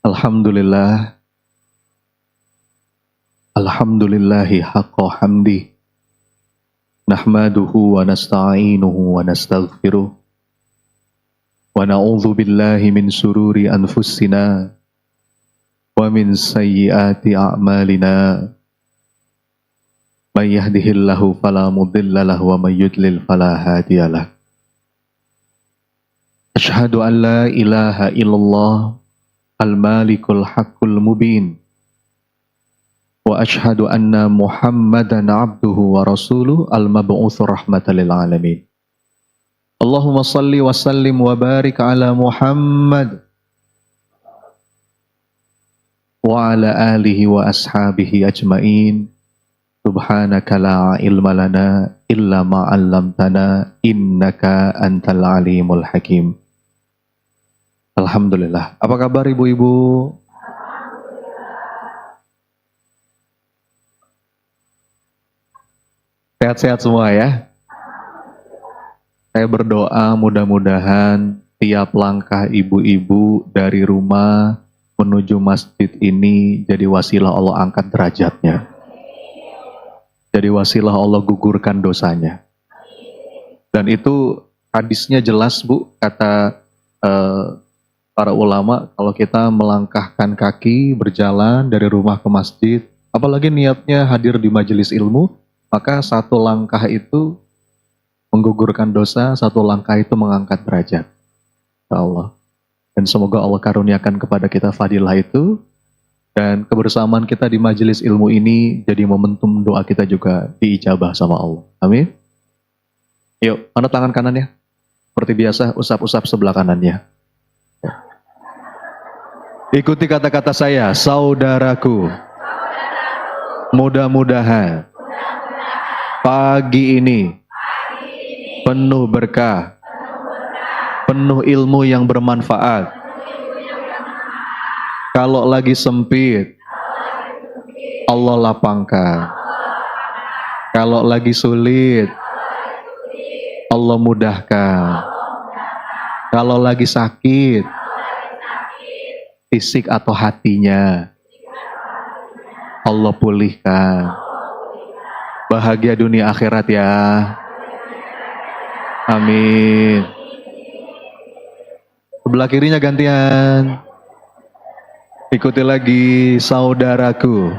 Alhamdulillah, alhamdulillahi haqqa hamdi, nahmaduhu wa nasta'inuhu wa nastaghfiruh, wa na'udzu billahi min sururi anfusina wa min sayyiati a'malina. May yahdihillahu fala mudilla lahu wa may yudlil fala hadiyalah. Asyhadu an la ilaha illallah al-malikul haqqul mubin. Wa ashhadu anna Muhammadan abduhu wa rasuluh al-mab'utsu rahmatan lil alamin. Allahumma salli wa sallim wa barik ala Muhammad wa ala alihi wa ashabihi ajmain. Subhanaka la ilma lana illa ma 'allamtana innaka antal alimul hakim. Alhamdulillah. Apa kabar ibu-ibu? Sehat-sehat semua ya. Saya berdoa mudah-mudahan tiap langkah ibu-ibu dari rumah menuju masjid ini jadi wasilah Allah angkat derajatnya. Jadi wasilah Allah gugurkan dosanya. Dan itu hadisnya jelas Bu, kata para ulama, kalau kita melangkahkan kaki berjalan dari rumah ke masjid, apalagi niatnya hadir di majelis ilmu, maka satu langkah itu menggugurkan dosa, satu langkah itu mengangkat derajat. Ya Allah. Dan semoga Allah karuniakan kepada kita fadilah itu, dan kebersamaan kita di majelis ilmu ini jadi momentum doa kita juga diijabah sama Allah. Amin. Yuk, mana tangan kanannya? Seperti biasa, usap-usap sebelah kanannya. Ikuti kata-kata saya, saudaraku. Mudah-mudahan pagi ini penuh berkah, penuh ilmu yang bermanfaat. Kalau lagi sempit, Allah lapangkan. Kalau lagi sulit, Allah mudahkan. Kalau lagi sakit, fisik atau hatinya, Allah pulihkan. Bahagia dunia akhirat ya. Amin. Sebelah kirinya gantian. Ikuti lagi, saudaraku.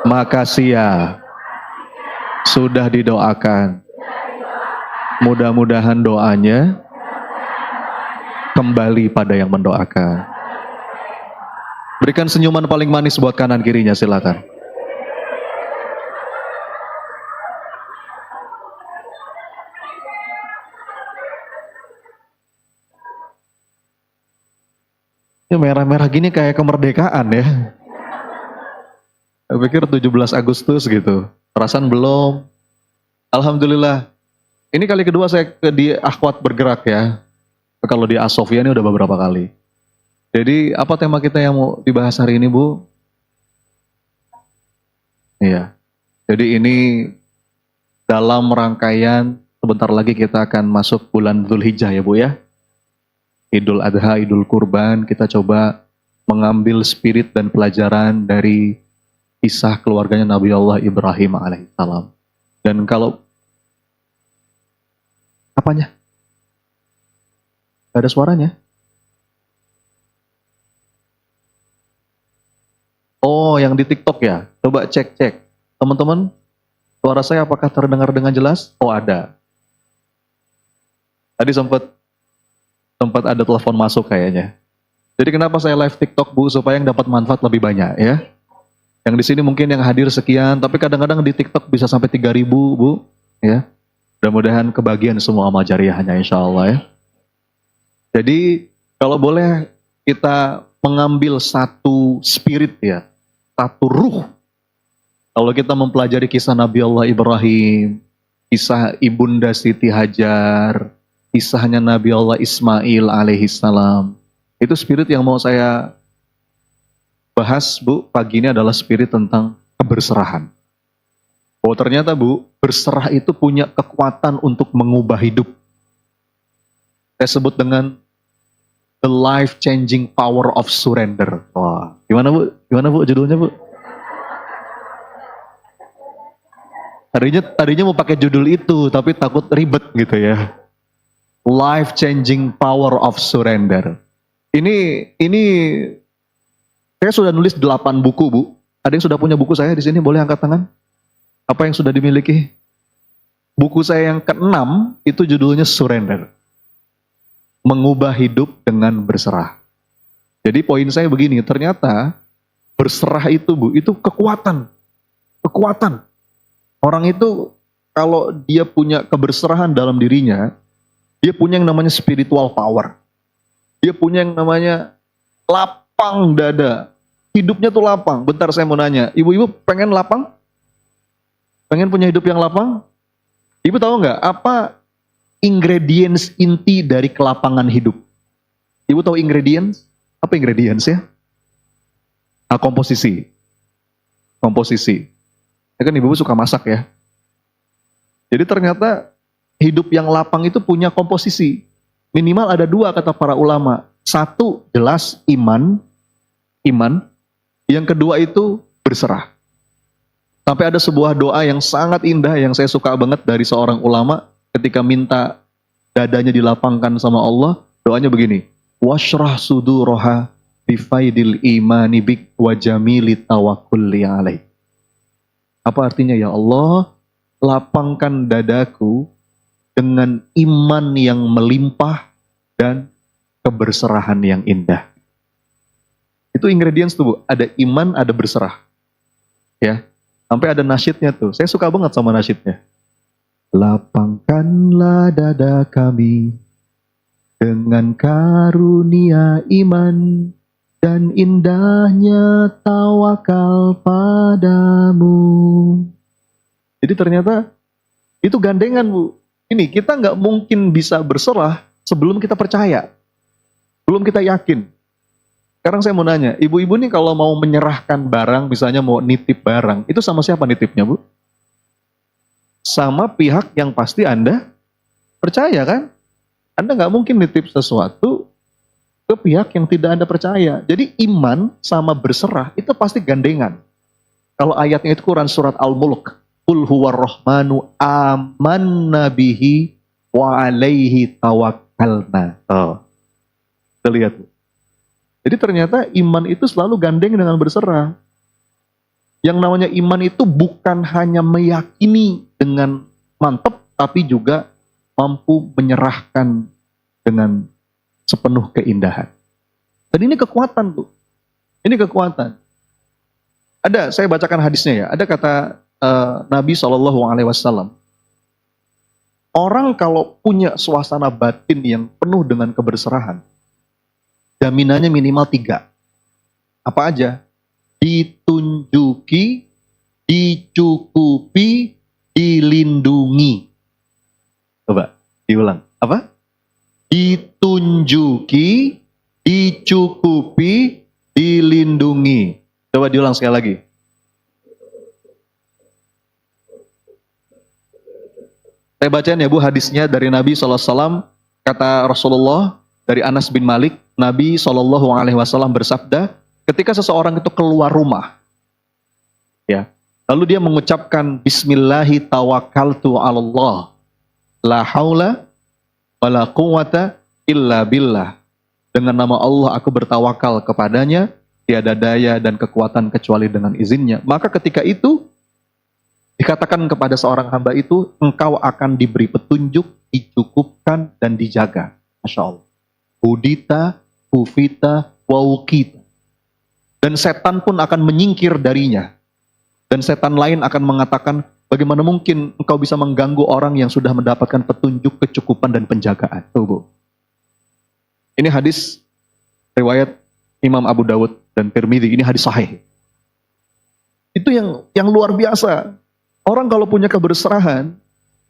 Makasih ya. Sudah didoakan. Mudah-mudahan doanya kembali pada yang mendoakan. Berikan senyuman paling manis buat kanan kirinya, silakan. Ini merah-merah gini kayak kemerdekaan ya. Saya pikir 17 Agustus gitu. Perasaan belum. Alhamdulillah. Ini kali kedua saya di Akhwat bergerak ya. Kalau di Asofia ini udah beberapa kali. Jadi apa tema kita yang mau dibahas hari ini Bu? Iya. Jadi ini dalam rangkaian sebentar lagi kita akan masuk bulan Dzulhijjah ya Bu ya. Idul Adha, Idul Kurban, kita coba mengambil spirit dan pelajaran dari kisah keluarganya Nabi Allah Ibrahim alaihissalam. Dan kalau apanya? Gak ada suaranya. Oh, yang di TikTok ya? Coba cek-cek. Teman-teman, suara saya apakah terdengar dengan jelas? Oh, ada. Tadi sempat ada telepon masuk kayaknya. Jadi kenapa saya live TikTok Bu? Supaya yang dapat manfaat lebih banyak ya. Yang di sini mungkin yang hadir sekian, tapi kadang-kadang di TikTok bisa sampai 3.000 Bu. Ya. Mudah-mudahan kebagian semua amal jariahnya insya Allah ya. Jadi kalau boleh kita mengambil satu spirit ya, satu ruh. Kalau kita mempelajari kisah Nabi Allah Ibrahim, kisah Ibunda Siti Hajar, kisahnya Nabi Allah Ismail alaihissalam. Itu spirit yang mau saya bahas Bu, pagi ini adalah spirit tentang keberserahan. Oh ternyata Bu, berserah itu punya kekuatan untuk mengubah hidup. Saya sebut dengan The Life Changing Power of Surrender. Wah, gimana Bu? Gimana Bu judulnya Bu? Tadinya mau pakai judul itu, tapi takut ribet gitu ya. Life Changing Power of Surrender. Ini saya sudah nulis 8 buku Bu. Ada yang sudah punya buku saya di sini? Boleh angkat tangan? Apa yang sudah dimiliki? Buku saya yang ke-6 itu judulnya Surrender. Mengubah hidup dengan berserah. Jadi poin saya begini, ternyata berserah itu Bu, itu kekuatan. Kekuatan. Orang itu kalau dia punya keberserahan dalam dirinya, dia punya yang namanya spiritual power. Dia punya yang namanya lapang dada. Hidupnya tuh lapang. Bentar saya mau nanya, ibu-ibu pengen lapang? Pengen punya hidup yang lapang? Ibu tahu nggak apa ingredients inti dari kelapangan hidup? Ibu tahu ingredients? Apa ingredients ya? Nah, komposisi. Komposisi. Ya kan ibu suka masak ya. Jadi ternyata hidup yang lapang itu punya komposisi. Minimal ada 2 kata para ulama. 1 jelas iman. Yang kedua itu berserah. Sampai ada sebuah doa yang sangat indah yang saya suka banget dari seorang ulama ketika minta dadanya dilapangkan sama Allah. Doanya begini. Washrah suduraha bifaidil imani bik wa jamili tawakkulli alaih. Apa artinya ya Allah, lapangkan dadaku dengan iman yang melimpah dan keberserahan yang indah. Itu ingredients tuh Bu, ada iman, ada berserah. Ya, sampai ada nasyidnya tuh, saya suka banget sama nasyidnya. Lapangkanlah dada kami dengan karunia iman dan indahnya tawakal padamu. Jadi ternyata itu gandengan Bu. Ini kita nggak mungkin bisa berserah sebelum kita percaya. Belum kita yakin. Sekarang saya mau nanya, ibu-ibu nih kalau mau menyerahkan barang, misalnya mau nitip barang, itu sama siapa nitipnya Bu? Sama pihak yang pasti Anda percaya kan? Anda nggak mungkin nitip sesuatu ke pihak yang tidak Anda percaya. Jadi iman sama berserah itu pasti gandengan. Kalau ayatnya itu Quran surat Al-Mulk. Qul huwar rahmanu amanna bihi wa alaihi tawakkalna. Oh. Kita lihat. Jadi ternyata iman itu selalu gandeng dengan berserah. Yang namanya iman itu bukan hanya meyakini dengan mantap, tapi juga mampu menyerahkan dengan sepenuh keindahan. Dan ini kekuatan tuh. Ini kekuatan. Ada, saya bacakan hadisnya ya. Ada kata Nabi SAW. Orang kalau punya suasana batin yang penuh dengan keberserahan, jaminannya minimal 3. Apa aja? Ditunjuki, dicukupi, dilindungi. Coba, diulang. Apa? Ditunjuki, dicukupi, dilindungi. Coba diulang sekali lagi. Saya bacain ya Bu hadisnya dari Nabi SAW. Kata Rasulullah dari Anas bin Malik, Nabi SAW bersabda, ketika seseorang itu keluar rumah, ya, lalu dia mengucapkan Bismillahi tawakkaltu 'alallah, la haula wala quwwata illa billah. Dengan nama Allah aku bertawakal kepadanya, tiada daya dan kekuatan kecuali dengan izinnya. Maka ketika itu dikatakan kepada seorang hamba itu, engkau akan diberi petunjuk, dicukupkan dan dijaga. Masya Allah. Hudita, hufita, wawukita. Dan setan pun akan menyingkir darinya. Dan setan lain akan mengatakan, bagaimana mungkin engkau bisa mengganggu orang yang sudah mendapatkan petunjuk, kecukupan dan penjagaan. Tuh Bu. Ini hadis riwayat Imam Abu Dawud dan Tirmidzi. Ini hadis sahih. Itu yang luar biasa. Orang kalau punya keberserahan,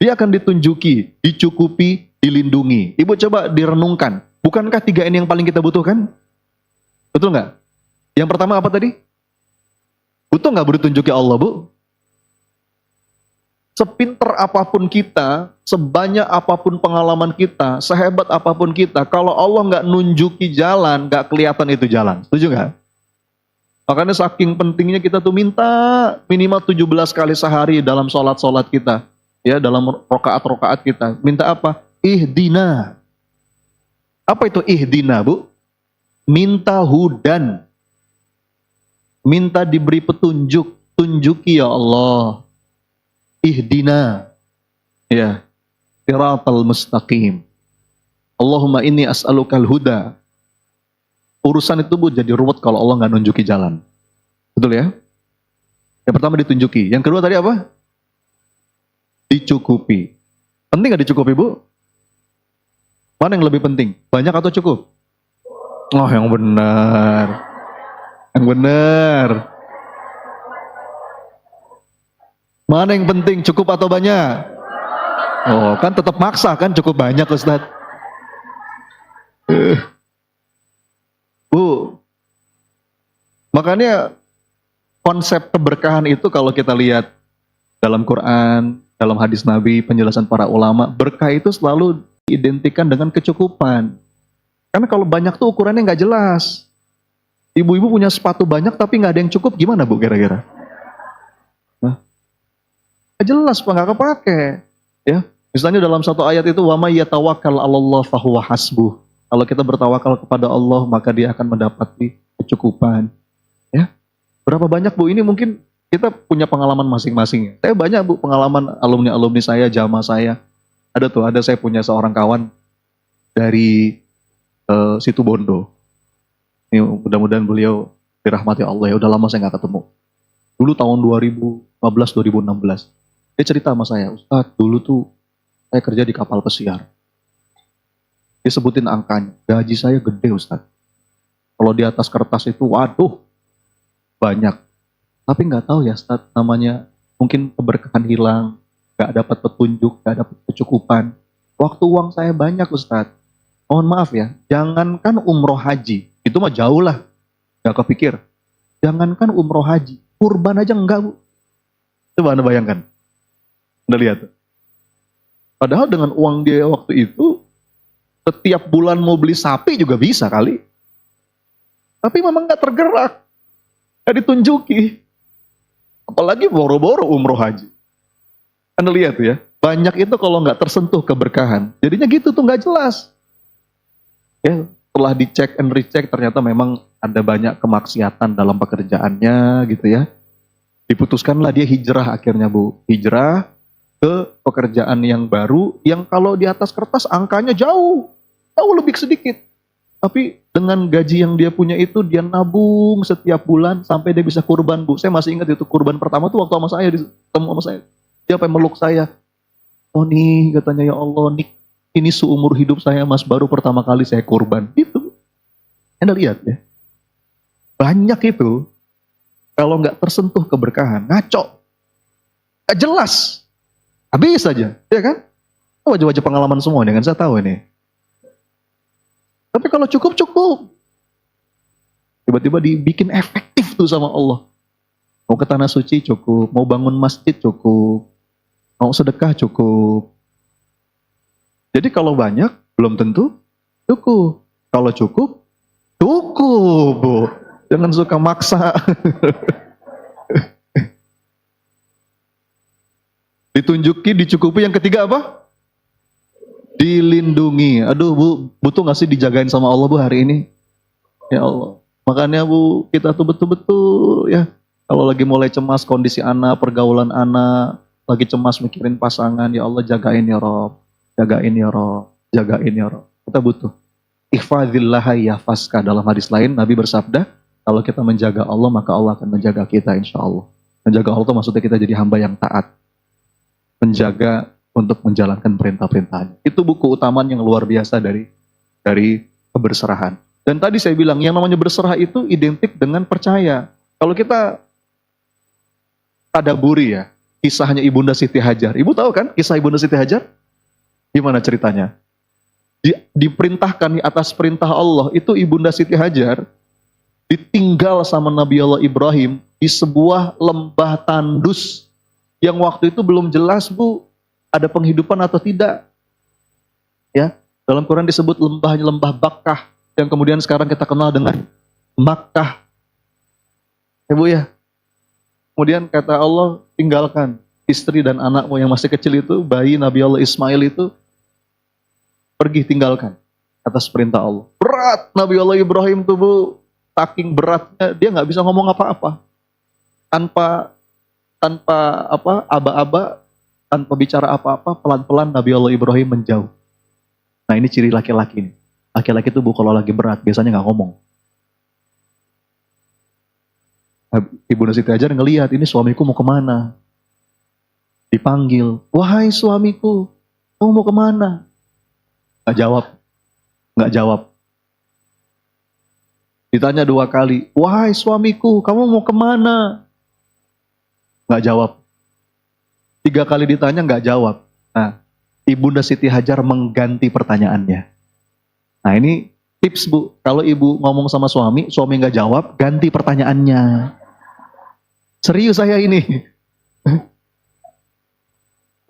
dia akan ditunjuki, dicukupi, dilindungi. Ibu coba direnungkan. Bukankah 3 ini yang paling kita butuhkan? Betul nggak? Yang pertama apa tadi? Butuh nggak ditunjuki Allah Bu? Sepinter apapun kita, sebanyak apapun pengalaman kita, sehebat apapun kita, kalau Allah nggak nunjuki jalan, nggak kelihatan itu jalan. Setuju nggak? Makanya saking pentingnya kita tuh minta minimal 17 kali sehari dalam sholat-sholat kita. Ya, dalam rokaat-rokaat kita. Minta apa? Ihdina. Apa itu ihdina, Bu? Minta hudan. Minta diberi petunjuk. Tunjuki ya Allah. Ihdina. Ya. Siratal mustaqim. Allahumma inni as'alukal huda. Urusan itu, Bu, jadi ruwet kalau Allah nggak nunjuki jalan. Betul ya? Yang pertama ditunjuki. Yang kedua tadi apa? Dicukupi. Penting nggak dicukupi, Bu? Mana yang lebih penting? Banyak atau cukup? Oh, yang benar. Yang benar. Mana yang penting, cukup atau banyak? Oh, kan tetap maksa kan cukup banyak, Ustadz. Bu, makanya konsep keberkahan itu kalau kita lihat dalam Quran, dalam hadis Nabi, penjelasan para ulama, berkah itu selalu diidentikan dengan kecukupan. Karena kalau banyak tuh ukurannya nggak jelas. Ibu-ibu punya sepatu banyak tapi nggak ada yang cukup, gimana, Bu, kira-kira? Nggak jelas, Pak, nggak kepake. Ya, misalnya dalam satu ayat itu, wa may yatawakkal 'alallah fahuwa hasbuh. Kalau kita bertawakal kepada Allah, maka dia akan mendapati kecukupan. Ya, berapa banyak, Bu? Ini mungkin kita punya pengalaman masing-masing. Saya banyak, Bu, pengalaman alumni-alumni saya, jamaah saya. Ada saya punya seorang kawan dari Situ Bondo. Ini mudah-mudahan beliau dirahmati Allah ya. Udah lama saya nggak ketemu. Dulu tahun 2015-2016. Dia cerita sama saya, Ustadz, dulu tuh saya kerja di kapal pesiar. Dia sebutin angkanya, gaji saya gede, Ustadz. Kalau di atas kertas itu, waduh, banyak. Tapi nggak tahu ya, Ustadz, namanya mungkin keberkahan hilang, nggak dapat petunjuk, nggak dapat kecukupan. Waktu uang saya banyak, Ustadz. Mohon maaf ya, jangankan umroh haji, itu mah jauh lah, nggak kepikir. Jangankan umroh haji, kurban aja enggak, Bu. Coba Anda bayangkan. Anda lihat. Padahal dengan uang dia waktu itu, setiap bulan mau beli sapi juga bisa kali. Tapi memang gak tergerak. Gak ditunjuki. Apalagi boro-boro umroh haji. Anda lihat ya. Banyak itu kalau gak tersentuh keberkahan. Jadinya gitu tuh gak jelas. Ya, setelah dicek and recheck ternyata memang ada banyak kemaksiatan dalam pekerjaannya gitu ya. Diputuskanlah dia hijrah akhirnya, Bu. Hijrah ke pekerjaan yang baru, yang kalau di atas kertas angkanya jauh lebih sedikit. Tapi dengan gaji yang dia punya itu, dia nabung setiap bulan sampai dia bisa kurban, Bu. Saya masih ingat itu kurban pertama tuh waktu sama saya, ketemu sama saya. Dia sampai meluk saya. Oh nih, katanya, ya Allah, nih, ini seumur hidup saya, Mas, baru pertama kali saya kurban. Itu. Anda lihat ya. Banyak itu, kalau nggak tersentuh keberkahan, ngaco. Nggak jelas. Habis saja, ya kan? Wajah-wajah pengalaman semua, dengan saya tahu ini. Tapi kalau cukup. Tiba-tiba dibikin efektif tuh sama Allah. Mau ke tanah suci cukup, mau bangun masjid cukup, mau sedekah cukup. Jadi kalau banyak, belum tentu cukup. Kalau cukup, Bu. Jangan suka maksa. Ditunjuki, dicukupi. Yang ketiga apa? Dilindungi. Aduh, Bu, butuh gak sih dijagain sama Allah, Bu, hari ini? Ya Allah. Makanya, Bu, kita tuh betul-betul ya, kalau lagi mulai cemas kondisi anak, pergaulan anak, lagi cemas mikirin pasangan, ya Allah, jagain ya Rob. Jagain ya Rob. Jagain ya Rob. Kita butuh. Ihfazillaha yahfazka. Dalam hadis lain, Nabi bersabda, kalau kita menjaga Allah, maka Allah akan menjaga kita, insya Allah. Menjaga Allah itu maksudnya kita jadi hamba yang taat. Menjaga untuk menjalankan perintah-perintahnya. Itu buku utamaan yang luar biasa dari keberserahan. Dan tadi saya bilang, yang namanya berserah itu identik dengan percaya. Kalau kita tadaburi ya, kisahnya Ibunda Siti Hajar. Ibu tahu kan kisah Ibunda Siti Hajar? Gimana ceritanya? Diperintahkan di atas perintah Allah, itu Ibunda Siti Hajar ditinggal sama Nabi Allah Ibrahim di sebuah lembah tandus Yang waktu itu belum jelas, Bu, ada penghidupan atau tidak. Ya, dalam Quran disebut lembah Bakkah, yang kemudian sekarang kita kenal dengan Makkah. Ya, Bu ya. Kemudian kata Allah, tinggalkan istri dan anakmu yang masih kecil itu, bayi Nabi Allah Ismail itu, pergi tinggalkan atas perintah Allah. Berat Nabi Allah Ibrahim tuh, Bu, saking beratnya dia nggak bisa ngomong apa-apa. Tanpa aba-aba, tanpa bicara apa-apa, pelan-pelan Nabi Allah Ibrahim menjauh. Nah, ini ciri laki-laki ini. Laki-laki itu, Bu, kalau lagi berat biasanya nggak ngomong. Ibunda Siti Hajar ngelihat, ini suamiku mau kemana? Dipanggil, wahai suamiku, kamu mau kemana? Nggak jawab. Ditanya 2 kali, wahai suamiku, kamu mau kemana? Nggak jawab. 3 kali ditanya, nggak jawab. Nah, Ibunda Siti Hajar mengganti pertanyaannya. Nah, ini tips, Bu. Kalau ibu ngomong sama suami nggak jawab, ganti pertanyaannya. Serius saya ini.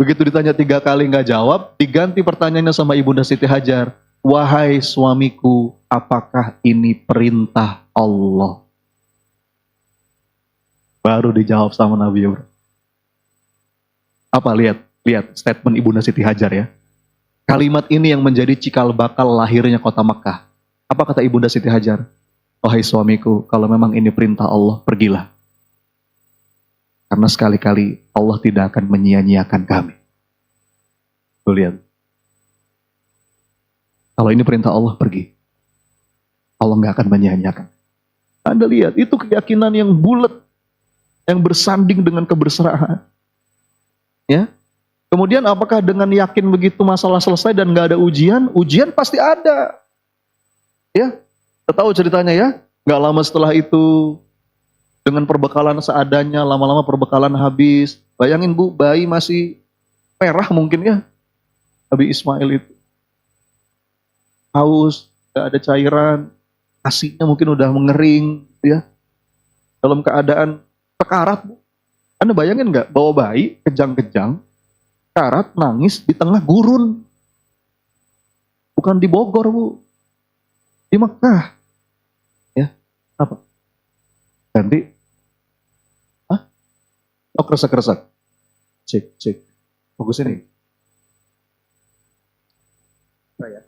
Begitu ditanya 3 kali nggak jawab, diganti pertanyaannya sama Ibunda Siti Hajar. Wahai suamiku, apakah ini perintah Allah? Baru dijawab sama Nabi Ibrahim. Apa? Lihat statement Ibunda Siti Hajar ya. Kalimat ini yang menjadi cikal bakal lahirnya kota Makkah. Apa kata Ibunda Siti Hajar? Wahai suamiku, kalau memang ini perintah Allah, pergilah. Karena sekali-kali Allah tidak akan menyia-nyiakan kami. Tuh lihat. Kalau ini perintah Allah, pergi. Allah nggak akan menyia-nyiakan. Anda lihat, itu keyakinan yang bulat, yang bersanding dengan keberserahan. Ya. Kemudian apakah dengan yakin begitu masalah selesai dan nggak ada ujian? Ujian pasti ada. Ya, kita tahu ceritanya ya. Nggak lama setelah itu, dengan perbekalan seadanya, lama-lama perbekalan habis. Bayangin, Bu, bayi masih merah mungkin ya. Nabi Ismail itu. Haus, gak ada cairan, asinya mungkin udah mengering, ya. Dalam keadaan sekarat, Bu. Anda bayangin nggak, bawa bayi, kejang-kejang, sekarat, nangis di tengah gurun. Bukan di Bogor, Bu. Di Mekah. Ya, apa? Ganti. Hah? Oh, keresak-keresak. Cek. Fokus ini. Saya.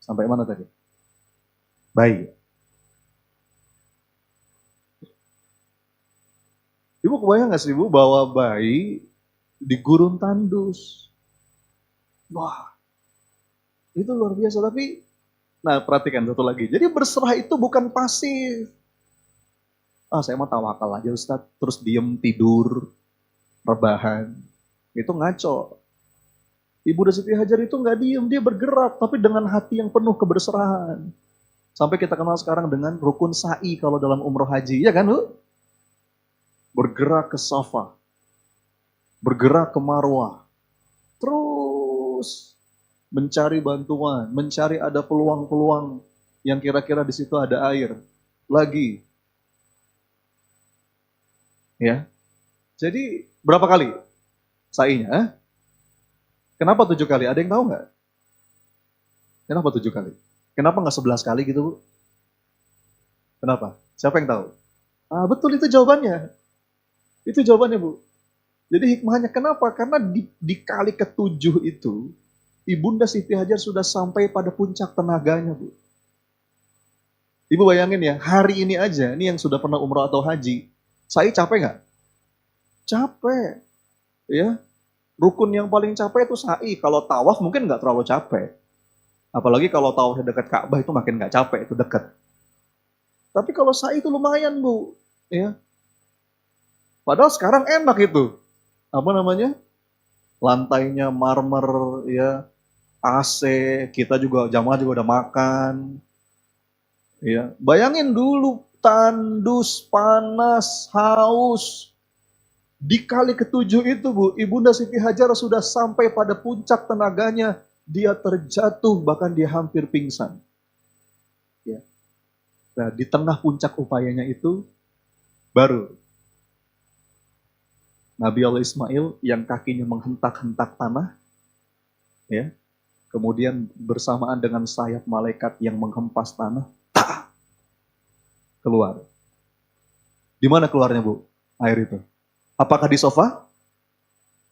Sampai mana tadi? Baik. Ibu kebayang gak sih, Bu, bawa bayi di gurun tandus? Wah, itu luar biasa. Tapi, nah perhatikan satu lagi. Jadi berserah itu bukan pasif. Saya mau tawakal aja Ustadz. Terus diem, tidur, rebahan. Itu ngaco. Ibunda Siti Hajar itu nggak diem, dia bergerak, tapi dengan hati yang penuh keberserahan. Sampai kita kenal sekarang dengan rukun sa'i kalau dalam umroh haji, ya kan, Bu? Bergerak ke Safa, bergerak ke Marwah, terus mencari bantuan, mencari ada peluang-peluang yang kira-kira di situ ada air. Lagi, ya. Jadi berapa kali sa'inya? Kenapa 7 kali? Ada yang tahu nggak? Kenapa 7 kali? Kenapa nggak 11 kali gitu, Bu? Kenapa? Siapa yang tahu? Betul, itu jawabannya. Itu jawabannya, Bu. Jadi hikmahnya kenapa? Karena di kali ke-7 itu, Ibunda Siti Hajar sudah sampai pada puncak tenaganya, Bu. Ibu bayangin ya, hari ini aja, ini yang sudah pernah umrah atau haji, saya capek nggak? Capek. Ya. Rukun yang paling capek itu sa'i. Kalau tawaf mungkin nggak terlalu capek. Apalagi kalau tawafnya dekat Ka'bah itu makin nggak capek, itu dekat. Tapi kalau sa'i itu lumayan, Bu. Ya. Padahal sekarang enak itu. Apa namanya? Lantainya marmer, ya, AC, kita juga jamaah juga udah makan. Ya. Bayangin dulu tandus, panas, haus. Di kali ke-7 itu, Bu, Ibunda Siti Hajar sudah sampai pada puncak tenaganya. Dia terjatuh, bahkan dia hampir pingsan. Ya. Nah, di tengah puncak upayanya itu, Baru Nabi Allah Ismail yang kakinya menghentak-hentak tanah, ya, kemudian bersamaan dengan sayap malaikat yang menghempas tanah, keluar. Di mana keluarnya, Bu? Air itu. Apakah di sofa?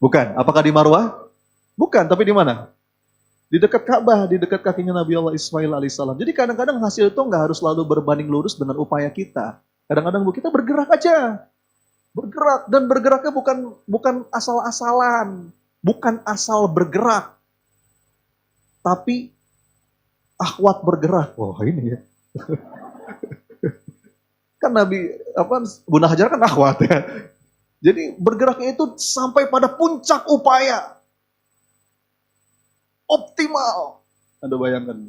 Bukan. Apakah di Marwah? Bukan, tapi di mana? Di dekat Ka'bah, di dekat kakinya Nabi Allah Ismail alaihissalam. Jadi kadang-kadang hasil itu nggak harus selalu berbanding lurus dengan upaya kita. Kadang-kadang, Bu, kita bergerak aja. Bergerak, dan bergeraknya bukan asal-asalan. Bukan asal bergerak. Tapi akhwat bergerak. Wah, ini ya. Kan Bunda Hajar kan akhwat ya. Jadi bergeraknya itu sampai pada puncak upaya. Optimal. Anda bayangkan.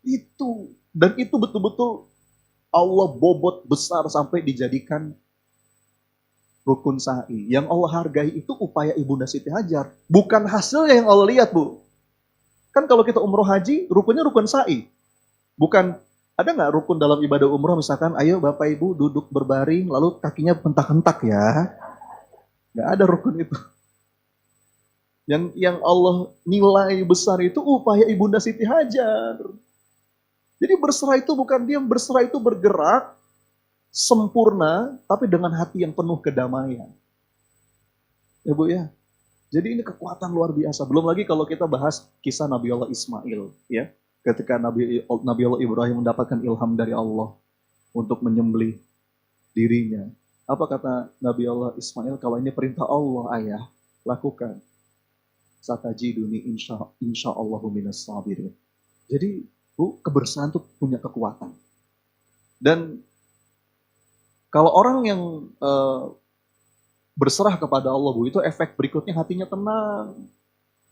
Itu. Dan itu betul-betul Allah bobot besar sampai dijadikan rukun sa'i. Yang Allah hargai itu upaya Ibunda Siti Hajar. Bukan hasilnya yang Allah lihat, Bu. Kan kalau kita umroh haji, rukunnya rukun sa'i. Bukan, ada nggak rukun dalam ibadah umroh misalkan, ayo Bapak Ibu duduk berbaring, lalu kakinya hentak-hentak ya. Nggak ada rukun itu. Yang Allah nilai besar itu upaya Ibunda Siti Hajar. Jadi berserah itu bukan diam, berserah itu bergerak, sempurna, tapi dengan hati yang penuh kedamaian. Ya Bu ya. Jadi ini kekuatan luar biasa. Belum lagi kalau kita bahas kisah Nabi Allah Ismail, ya. Ketika Nabi Allah Ibrahim mendapatkan ilham dari Allah untuk menyembelih dirinya. Apa kata Nabi Allah Ismail? Kalau ini perintah Allah, ayah, lakukan. Satajiduni insya Allahu minas sabirin. Jadi Bu, kebersihan itu punya kekuatan. Dan kalau orang yang berserah kepada Allah, Bu, itu efek berikutnya hatinya tenang.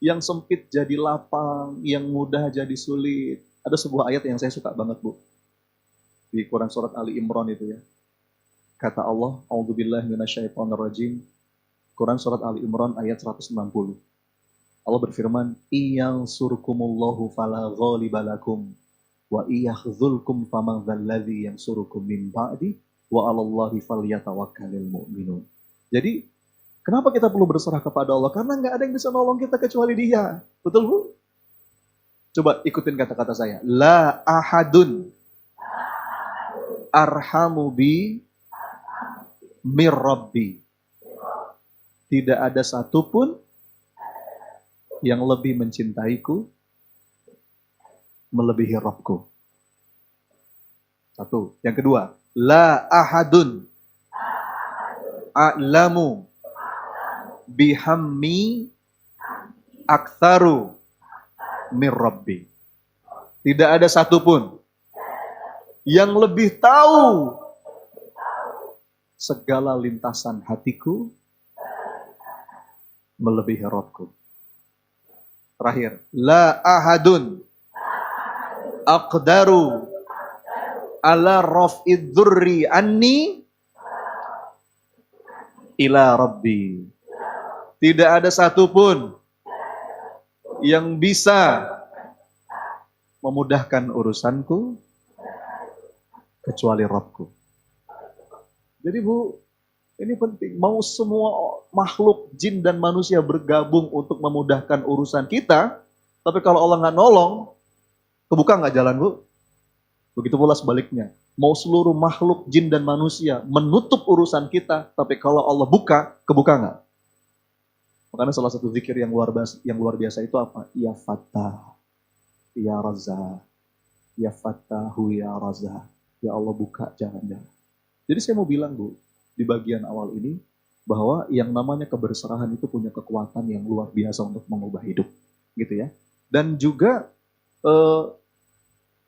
Yang sempit jadi lapang, yang mudah jadi sulit. Ada sebuah ayat yang saya suka banget, Bu. Di Quran surat Ali Imran itu ya. Kata Allah, A'udzubillahi minasyaitonirrajim. Quran surat Ali Imran ayat 160. Allah berfirman, "Iyang surkumullahu fala ghaliba lakum wa iyakhzulkum faman dzalladzi yansurukum min ba'di wa 'alallahi falyatawakkalul mu'minun." Jadi, kenapa kita perlu berserah kepada Allah? Karena nggak ada yang bisa nolong kita kecuali Dia. Betul, Bu? Coba ikutin kata-kata saya. La ahadun arhamu bi mir rabbi. Tidak ada satupun yang lebih mencintaiku melebihi Rabbku. Satu. Yang kedua, la ahadun a'lamu bihammi aktsaru mir Rabbi. Tidak ada satupun yang lebih tahu segala lintasan hatiku melebihi Rabbku. Terakhir, la ahadun aqdaru ala raf'id dzurri anni ila rabbi. Tidak ada satupun yang bisa memudahkan urusanku kecuali Rabbku. Jadi Bu, ini penting. Mau semua makhluk jin dan manusia bergabung untuk memudahkan urusan kita, tapi kalau Allah nggak nolong, kebuka nggak jalan, Bu? Begitu pula sebaliknya. Mau seluruh makhluk jin dan manusia menutup urusan kita, tapi kalau Allah buka, kebuka nggak? Makanya salah satu zikir yang luar biasa itu apa? Ya Fattah, Ya Razzaq, Ya Fattahu, Ya Razzaq. Ya Allah buka jalan-jalan. Jadi saya mau bilang, Bu, di bagian awal ini, bahwa yang namanya keberserahan itu punya kekuatan yang luar biasa untuk mengubah hidup. Gitu ya. Dan juga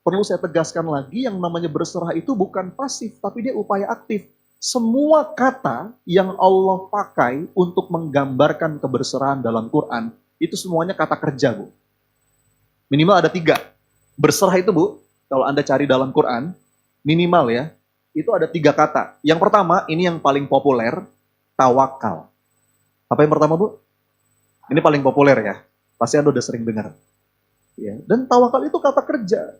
perlu saya tegaskan lagi, yang namanya berserah itu bukan pasif, tapi dia upaya aktif. Semua kata yang Allah pakai untuk menggambarkan keberserahan dalam Quran, itu semuanya kata kerja, Bu. Minimal ada 3. Berserah itu, Bu, kalau Anda cari dalam Quran, minimal ya, itu ada 3 kata. Yang pertama, ini yang paling populer, tawakal. Apa yang pertama, Bu? Ini paling populer ya. Pasti Anda udah sering dengar. Ya. Dan tawakal itu kata kerja.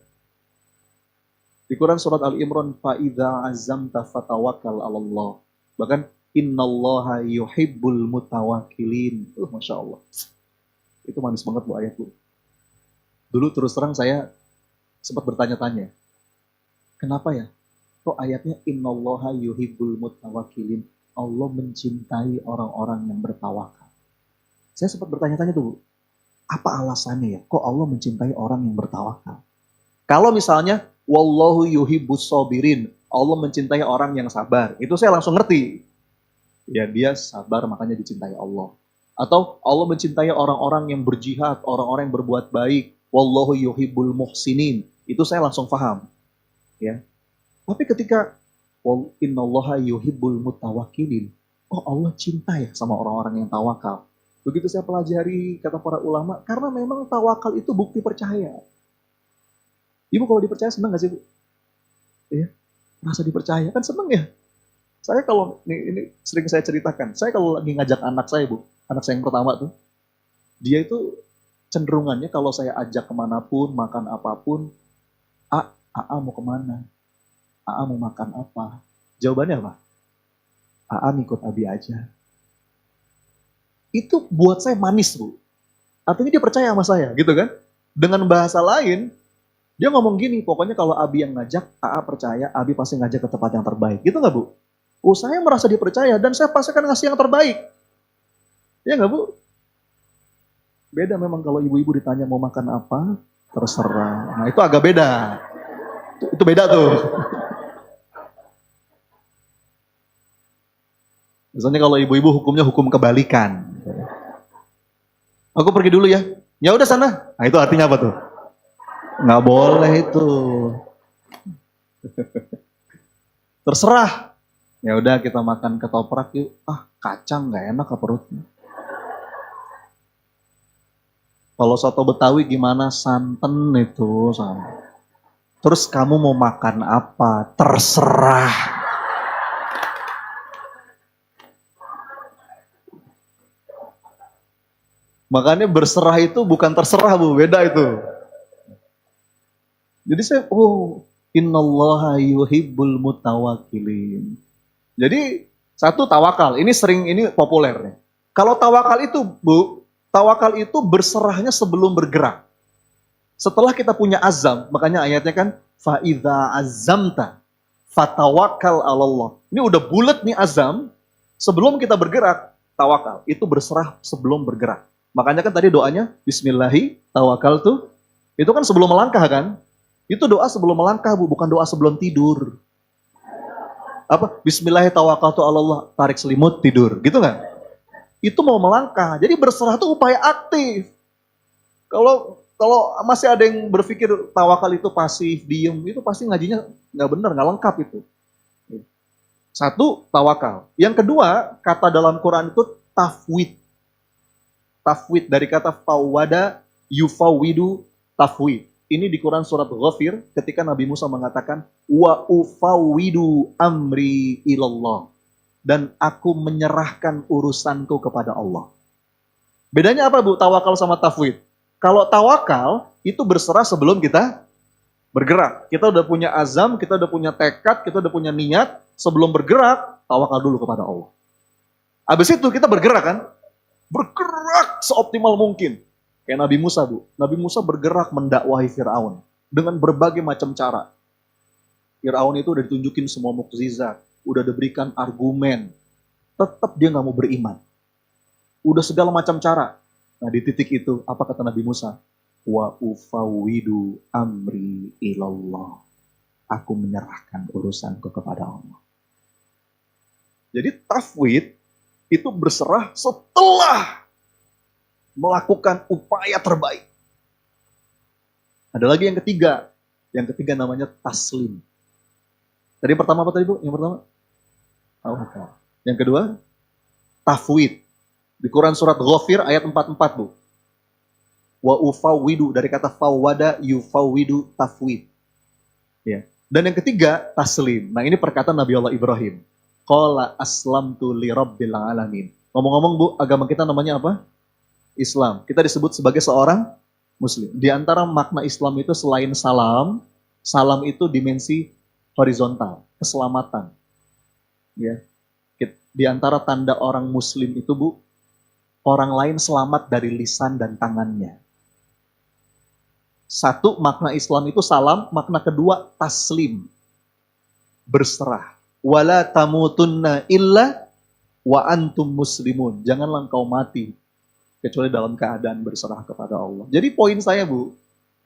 Di Quran surat Al-Imran, "Fa'idza azamta fatawakkal 'alallah." Bahkan, "Innallaha yuhibbul mutawakkilin." Masya Allah. Itu manis banget bu ayat bu. Dulu terus terang saya sempat bertanya-tanya, kenapa ya? Kok ayatnya "Innallaha yuhibbul mutawakkilin." Allah mencintai orang-orang yang bertawakal. Saya sempat bertanya-tanya tuh, Bu, apa alasannya ya? Kok Allah mencintai orang yang bertawakal? Kalau misalnya wallahu yuhibbus sabirin, Allah mencintai orang yang sabar. Itu saya langsung ngerti. Ya dia sabar makanya dicintai Allah. Atau Allah mencintai orang-orang yang berjihad, orang-orang yang berbuat baik. Wallahu yuhibbul muhsinin. Itu saya langsung paham. Ya. Tapi ketika innallaha yuhibbul mutawakkilin, oh Allah cinta ya sama orang-orang yang tawakal. Begitu saya pelajari kata para ulama, karena memang tawakal itu bukti percaya. Ibu kalau dipercaya senang gak sih Bu? Iya, merasa dipercaya kan senang ya. Saya kalau ini sering saya ceritakan, saya kalau lagi ngajak anak saya Bu, anak saya yang pertama tuh, dia itu cenderungannya kalau saya ajak kemanapun, makan apapun, A mau kemana? A mau makan apa? Jawabannya apa? A ngikut Abi aja. Itu buat saya manis Bu. Artinya dia percaya sama saya gitu kan. Dengan bahasa lain, dia ngomong gini, pokoknya kalau Abi yang ngajak, A percaya, Abi pasti ngajak ke tempat yang terbaik. Gitu nggak Bu? Oh saya merasa dipercaya dan saya pasti akan ngasih yang terbaik. Ya nggak Bu? Beda memang kalau ibu-ibu ditanya mau makan apa, terserah. Nah itu agak beda. Itu beda tuh. Misalnya kalau ibu-ibu hukumnya hukum kebalikan. Aku pergi dulu ya. Ya udah sana. Nah itu artinya apa tuh? Nggak boleh itu. Terserah. Ya udah kita makan ketoprak yuk. Kacang nggak enak ke perutnya. Kalau soto Betawi gimana? Santen itu sama. Terus kamu mau makan apa? Terserah. Makanya berserah itu bukan terserah Bu, beda itu. Jadi saya, innallaha yuhibbul mutawakkilin. Jadi satu tawakal, ini populer. Kalau tawakal itu Bu, tawakal itu berserahnya sebelum bergerak. Setelah kita punya azam, makanya ayatnya kan, fa'idha azamta fatawakkal 'alallah. Ini udah bulat nih azam, sebelum kita bergerak, tawakal. Itu berserah sebelum bergerak. Makanya kan tadi doanya, bismillahi tawakkaltu. Itu kan sebelum melangkah kan? Itu doa sebelum melangkah Bu, bukan doa sebelum tidur. Apa? Bismillahi tawakkaltu 'alallah, tarik selimut, tidur. Gitu kan? Itu mau melangkah. Jadi berserah itu upaya aktif. Kalau masih ada yang berpikir tawakal itu pasif, diem, itu pasti ngajinya nggak benar, nggak lengkap itu. Satu, tawakal. Yang kedua, kata dalam Quran itu tafwid. Tafwid dari kata fawwada yufawidu tafwid. Ini di Quran surat Ghafir ketika Nabi Musa mengatakan wa ufawidu amri ilallah, dan aku menyerahkan urusanku kepada Allah. Bedanya apa Bu tawakal sama tafwid? Kalau tawakal itu berserah sebelum kita bergerak. Kita udah punya azam, kita udah punya tekad, kita udah punya niat, sebelum bergerak tawakal dulu kepada Allah. Habis itu kita bergerak kan? Bergerak seoptimal mungkin. Kayak Nabi Musa Bu. Nabi Musa bergerak mendakwahi Fir'aun dengan berbagai macam cara. Fir'aun itu udah ditunjukin semua mukjizat, udah diberikan argumen. Tetap dia nggak mau beriman. Udah segala macam cara. Nah di titik itu apa kata Nabi Musa? Wa ufawidu amri ilallah. Aku menyerahkan urusanku kepada Allah. Jadi tafwid itu berserah setelah melakukan upaya terbaik. Ada lagi yang ketiga. Yang ketiga namanya taslim. Tadi pertama apa tadi Bu? Yang pertama? Tawakal. Yang kedua? Tafwid. Di Quran surat Ghafir ayat 44 Bu. Wa ufawwidu dari kata fawwada yufawwidu tafwid. Ya. Dan yang ketiga taslim. Nah ini perkataan Nabi Allah Ibrahim. Qala aslamtu li rabbil alamin. Ngomong-ngomong Bu, agama kita namanya apa? Islam. Kita disebut sebagai seorang Muslim. Di antara makna Islam itu selain salam, Salam itu dimensi horizontal, keselamatan. Ya. Di antara tanda orang muslim itu, Bu, orang lain selamat dari lisan dan tangannya. Satu, makna Islam itu salam, makna kedua taslim, berserah. Wala tamutunna illa wa antum muslimun. Janganlah engkau mati kecuali dalam keadaan berserah kepada Allah. Jadi poin saya, Bu,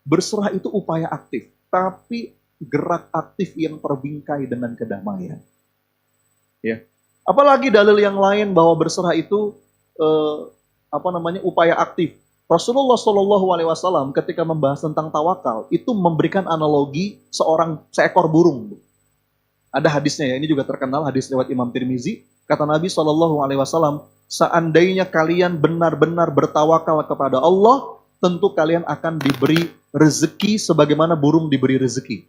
berserah itu upaya aktif, tapi gerak aktif yang terbingkai dengan kedamaian. Ya. Apalagi dalil yang lain bahwa berserah itu upaya aktif. Rasulullah Shallallahu Alaihi Wasallam ketika membahas tentang tawakal itu memberikan analogi seekor burung. Ada hadisnya ya, ini juga terkenal hadis lewat Imam Tirmizi. Kata Nabi Shallallahu Alaihi Wasallam, seandainya kalian benar-benar bertawakal kepada Allah, tentu kalian akan diberi rezeki sebagaimana burung diberi rezeki.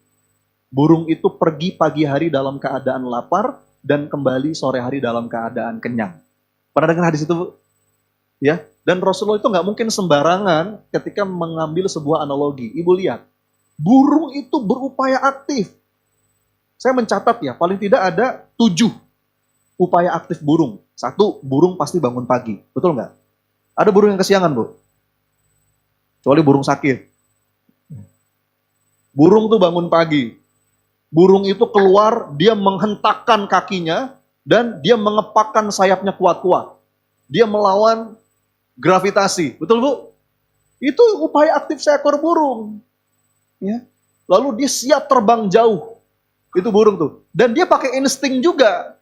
Burung itu pergi pagi hari dalam keadaan lapar dan kembali sore hari dalam keadaan kenyang. Pernah dengar hadis itu, Bu? Ya, dan Rasulullah itu nggak mungkin sembarangan ketika mengambil sebuah analogi. Ibu lihat, burung itu berupaya aktif. Saya mencatat ya, paling tidak ada 7 upaya aktif burung. 1, burung pasti bangun pagi. Betul nggak? Ada burung yang kesiangan, Bu? Kecuali burung sakit. Burung tuh bangun pagi. Burung itu keluar, dia menghentakkan kakinya, dan dia mengepakkan sayapnya kuat-kuat. Dia melawan gravitasi. Betul, Bu? Itu upaya aktif seekor burung. Ya. Lalu dia siap terbang jauh. Itu burung tuh. Dan dia pakai insting juga.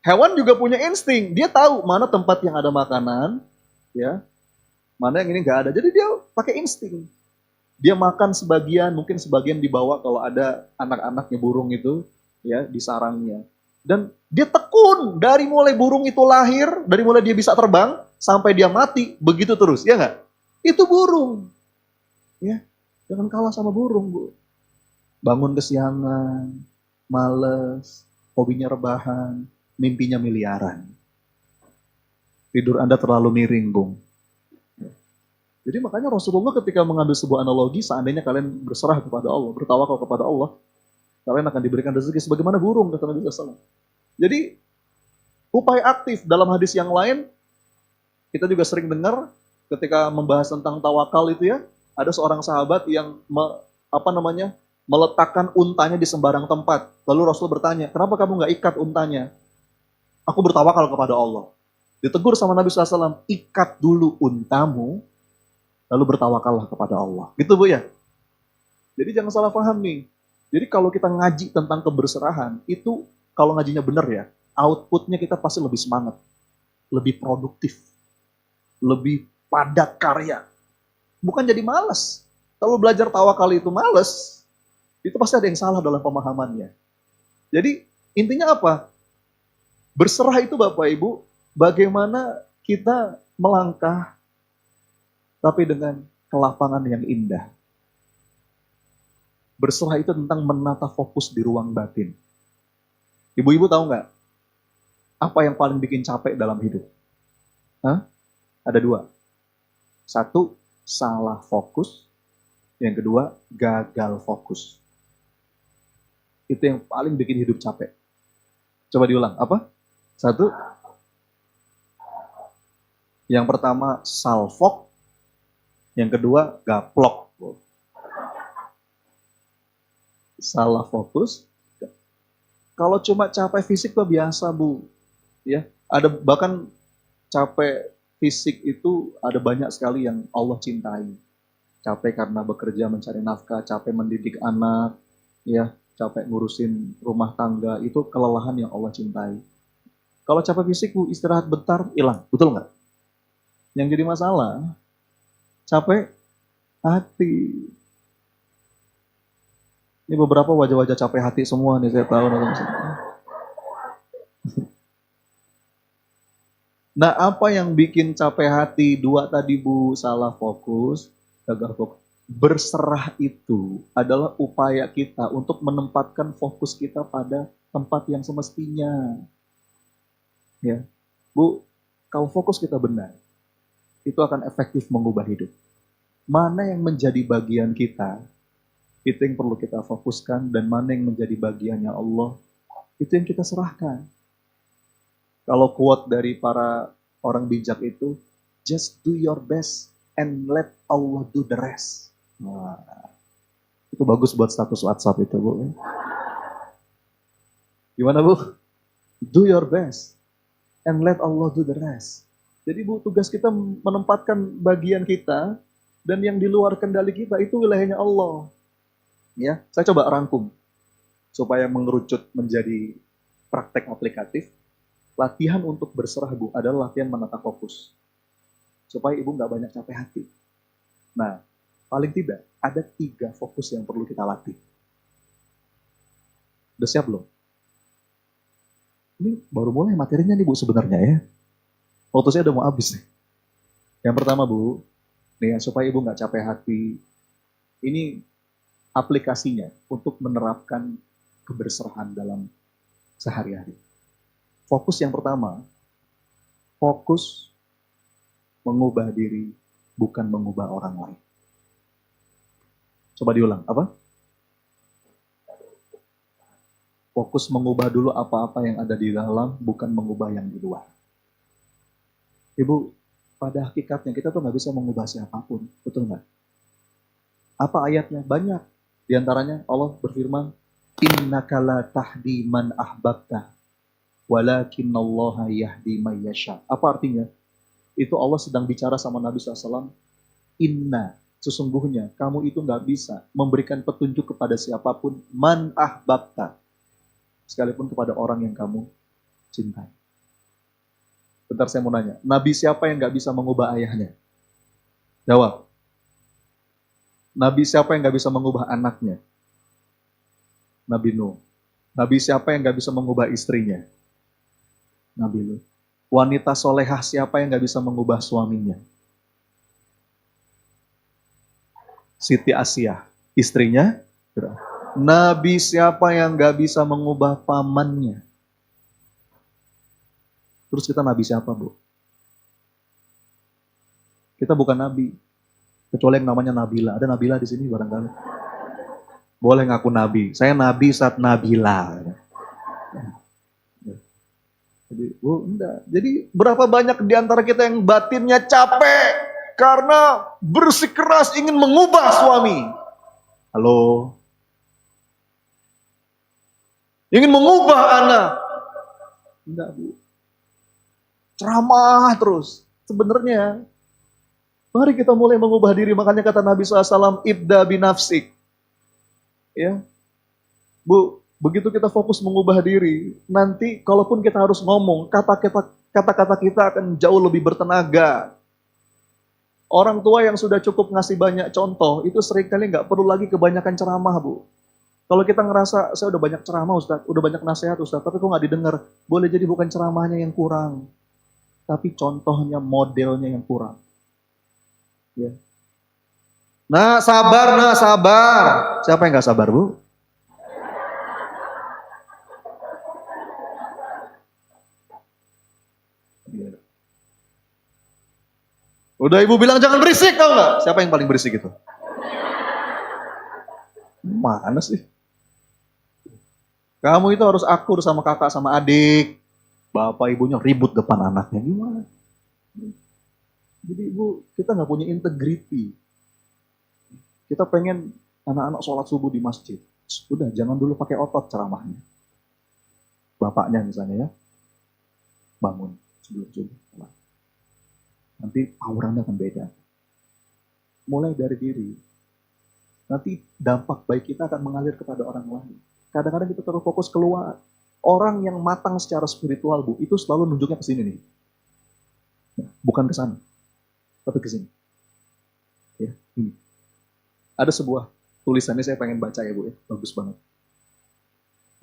Hewan juga punya insting. Dia tahu mana tempat yang ada makanan, ya, mana yang ini nggak ada. Jadi dia pakai insting. Dia makan sebagian, mungkin sebagian dibawa kalau ada anak-anaknya burung itu, ya, di sarangnya. Dan dia tekun dari mulai burung itu lahir, dari mulai dia bisa terbang sampai dia mati, begitu terus, ya nggak? Itu burung, ya. Jangan kalah sama burung, Bu. Bangun kesiangan, males, hobinya rebahan, mimpinya miliaran. Tidur Anda terlalu miring, Bung. Jadi makanya Rasulullah ketika mengambil sebuah analogi, seandainya kalian berserah kepada Allah, bertawakal kepada Allah, kalian akan diberikan rezeki sebagaimana burung, kata Nabi SAW. Jadi, upaya aktif dalam hadis yang lain, kita juga sering dengar ketika membahas tentang tawakal itu ya, ada seorang sahabat yang meletakkan untanya di sembarang tempat. Lalu Rasul bertanya, kenapa kamu nggak ikat untanya? Aku bertawakal kepada Allah. Ditegur sama Nabi SAW, ikat dulu untamu, lalu bertawakallah kepada Allah. Gitu, Bu, ya? Jadi jangan salah paham nih. Jadi kalau kita ngaji tentang keberserahan, itu kalau ngajinya benar ya, outputnya kita pasti lebih semangat, lebih produktif, lebih padat karya. Bukan jadi malas. Kalau belajar tawakal itu malas, itu pasti ada yang salah dalam pemahamannya. Jadi intinya apa? Berserah itu Bapak Ibu, bagaimana kita melangkah tapi dengan kelapangan yang indah. Berserah itu tentang menata fokus di ruang batin. Ibu-ibu tahu nggak? Apa yang paling bikin capek dalam hidup? Hah? Ada 2. 1, salah fokus. Yang kedua, gagal fokus. Itu yang paling bikin hidup capek. Coba diulang. Apa? 1. Yang pertama, salfok. Yang kedua, gaplok. Salah fokus. Kalau cuma capek fisik mah biasa, Bu. Ya, ada bahkan capek fisik itu ada banyak sekali yang Allah cintai. Capek karena bekerja mencari nafkah, capek mendidik anak, ya, capek ngurusin rumah tangga, itu kelelahan yang Allah cintai. Kalau capek fisik, Bu, istirahat bentar, hilang. Betul nggak? Yang jadi masalah, capek hati. Ini beberapa wajah-wajah capek hati semua nih, saya tahu. Nah, apa yang bikin capek hati? 2 tadi, Bu, salah fokus, gagal fokus. Berserah itu adalah upaya kita untuk menempatkan fokus kita pada tempat yang semestinya. Ya, Bu, kalau fokus kita benar, itu akan efektif mengubah hidup. Mana yang menjadi bagian kita, Itu yang perlu kita fokuskan, dan mana yang menjadi bagiannya Allah, itu yang kita serahkan. Kalau quote dari para orang bijak itu, just do your best and let Allah do the rest. Nah, itu bagus buat status WhatsApp itu, Bu. Gimana, Bu? Do your best and let Allah do the rest. Jadi, Bu, tugas kita menempatkan bagian kita, dan yang di luar kendali kita itu wilayahnya Allah. Ya, saya coba rangkum supaya mengerucut menjadi praktek aplikatif. Latihan untuk berserah, Bu, adalah latihan menata fokus. Supaya Ibu nggak banyak capek hati. Nah, paling tidak ada 3 fokus yang perlu kita latih. Udah siap belum? Ini baru mulai materinya nih, Bu, sebenarnya ya. Waktu saya udah mau habis nih. Yang pertama, Bu, nih, supaya Ibu nggak capek hati, ini aplikasinya untuk menerapkan keberserahan dalam sehari-hari. Fokus yang pertama, fokus mengubah diri, bukan mengubah orang lain. Coba diulang, apa? Fokus mengubah dulu apa-apa yang ada di dalam, bukan mengubah yang di luar. Ibu, pada hakikatnya kita tuh nggak bisa mengubah siapapun, betul nggak? Apa ayatnya? Banyak. Di antaranya Allah berfirman, innaka la tahdi man ahbabta, walakinallaha yahdi man yasha. Apa artinya? Itu Allah sedang bicara sama Nabi SAW. Inna, sesungguhnya kamu itu nggak bisa memberikan petunjuk kepada siapapun, man ahbabta, sekalipun kepada orang yang kamu cintai. Bentar, saya mau nanya, Nabi siapa yang nggak bisa mengubah ayahnya? Jawab. Nabi siapa yang nggak bisa mengubah anaknya? Nabi Nuh. Nabi siapa yang nggak bisa mengubah istrinya? Nabi Lut. Wanita solehah siapa yang nggak bisa mengubah suaminya? Siti Asyah, istrinya. Nabi siapa yang nggak bisa mengubah pamannya? Terus kita nabi siapa, Bu? Kita bukan nabi, kecuali yang namanya Nabila. Ada Nabila di sini barangkali? Boleh ngaku nabi. Saya nabi saat Nabila. Jadi, Bu, enggak. Jadi berapa banyak di antara kita yang batinnya capek karena bersikeras ingin mengubah suami? Halo? Ingin mengubah anak? Enggak, Bu. Ceramah terus. Sebenarnya, mari kita mulai mengubah diri. Makanya kata Nabi SAW, ibda binafsik. Ya, Bu, begitu kita fokus mengubah diri, nanti kalaupun kita harus ngomong, kata-kata kita akan jauh lebih bertenaga. Orang tua yang sudah cukup ngasih banyak contoh, itu seringkali nggak perlu lagi kebanyakan ceramah, Bu. Kalau kita ngerasa, saya udah banyak ceramah, Ustaz, udah banyak nasihat, Ustaz, tapi kok nggak didengar, boleh jadi bukan ceramahnya yang kurang, tapi contohnya, modelnya yang kurang. Ya. Nah, sabar. Siapa yang nggak sabar, Bu? Udah Ibu bilang jangan berisik, tau nggak? Siapa yang paling berisik itu? Mana sih? Kamu itu harus akur sama kakak, sama adik. Bapak ibunya ribut depan anaknya, gimana? Jadi Ibu, kita nggak punya integriti. Kita pengen anak-anak sholat subuh di masjid. Udah, jangan dulu pakai otot ceramahnya. Bapaknya misalnya ya, bangun sebelum subuh. Nanti power Anda akan beda. Mulai dari diri. Nanti dampak baik kita akan mengalir kepada orang lain. Kadang-kadang kita terlalu fokus keluar. Orang yang matang secara spiritual, Bu, itu selalu nunjuknya ke sini nih. Bukan ke sana, tapi ke sini. Ya, ini. Ada sebuah tulisannya saya pengen baca ya, Bu, ya. Bagus banget.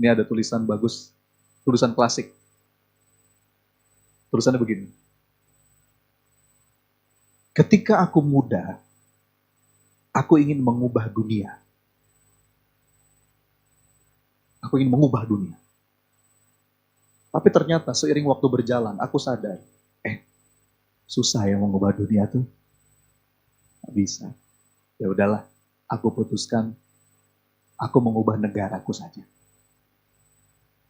Ini ada tulisan bagus, tulisan klasik. Tulisannya begini. Ketika aku muda, aku ingin mengubah dunia. Aku ingin mengubah dunia. Tapi ternyata seiring waktu berjalan, aku sadar, susah ya mengubah dunia tuh. Nggak bisa. Ya udahlah, aku putuskan Aku mengubah negaraku saja.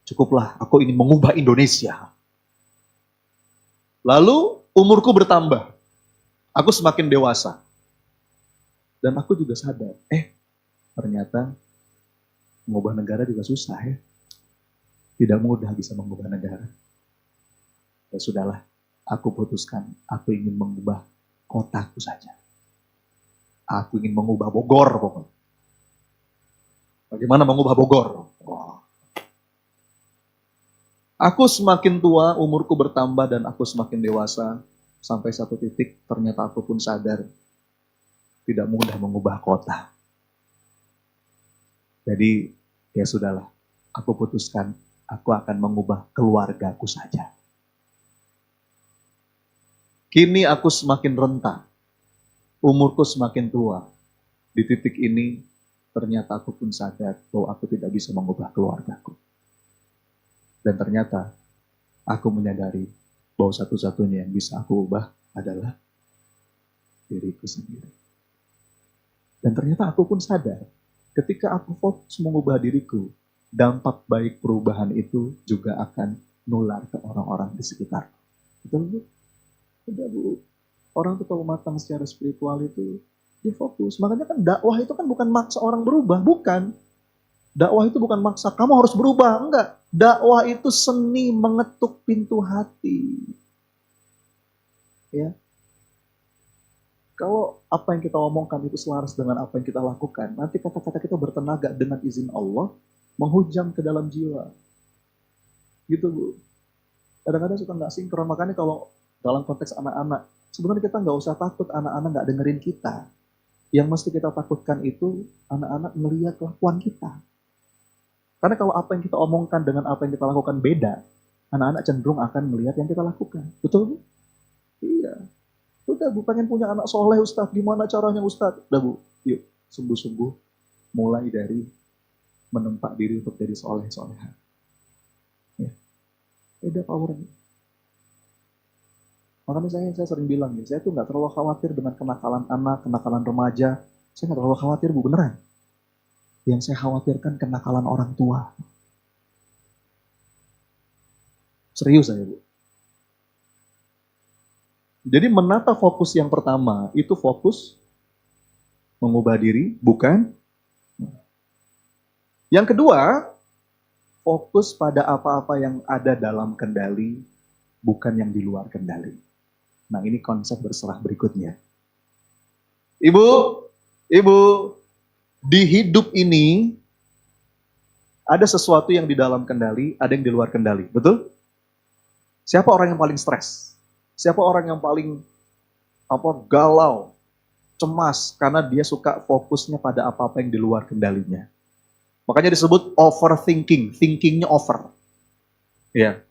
Cukuplah, aku ingin mengubah Indonesia. Lalu umurku bertambah. Aku semakin dewasa. Dan aku juga sadar, ternyata mengubah negara juga susah ya. Tidak mudah bisa mengubah negara. Ya sudahlah, aku putuskan, aku ingin mengubah kotaku saja. Aku ingin mengubah Bogor pokoknya. Bagaimana mengubah Bogor? Aku semakin tua, umurku bertambah dan aku semakin dewasa. Sampai satu titik ternyata aku pun sadar tidak mudah mengubah kota. Jadi ya sudahlah, aku putuskan aku akan mengubah keluargaku saja. Kini aku semakin renta, umurku semakin tua. Di titik ini ternyata aku pun sadar bahwa aku tidak bisa mengubah keluargaku. Dan ternyata aku menyadari bahwa satu-satunya yang bisa aku ubah adalah diriku sendiri. Dan ternyata aku pun sadar, ketika aku fokus mengubah diriku, dampak baik perubahan itu juga akan nular ke orang-orang di sekitar. Betul Bu? Tidak Bu. Orang itu kalau matang secara spiritual itu, dia fokus. Makanya kan dakwah itu kan bukan maksa orang berubah, bukan. Dakwah itu bukan maksa, kamu harus berubah, enggak. Dakwah itu seni mengetuk pintu hati. Ya. Kalau apa yang kita omongkan itu selaras dengan apa yang kita lakukan, nanti kata-kata kita bertenaga dengan izin Allah, menghujam ke dalam jiwa. Gitu Bu. Kadang-kadang suka nggak sinkron, makanya kalau dalam konteks anak-anak, sebenarnya kita nggak usah takut anak-anak nggak dengerin kita. Yang mesti kita takutkan itu anak-anak melihat kelakuan kita. Karena kalau apa yang kita omongkan dengan apa yang kita lakukan beda, anak-anak cenderung akan melihat yang kita lakukan. Betul Bu? Iya. Udah Bu, pengen punya anak soleh Ustadz, gimana caranya Ustadz? Udah Bu, yuk sungguh-sungguh mulai dari menempa diri untuk jadi soleh-solehan. Ya. Beda powernya. Makanya saya sering bilang, saya tuh nggak terlalu khawatir dengan kenakalan anak, kenakalan remaja. Saya nggak terlalu khawatir Bu, beneran. Yang saya khawatirkan kenakalan orang tua. Serius saya Bu. Jadi menata fokus yang pertama, itu fokus mengubah diri, bukan. Yang kedua, fokus pada apa-apa yang ada dalam kendali, bukan yang di luar kendali. Nah ini konsep berserah berikutnya. Ibu, di hidup ini ada sesuatu yang di dalam kendali, ada yang di luar kendali. Betul? Siapa orang yang paling stres? Siapa orang yang paling galau, cemas karena dia suka fokusnya pada apa-apa yang di luar kendalinya. Makanya disebut overthinking, thinkingnya over. Ya.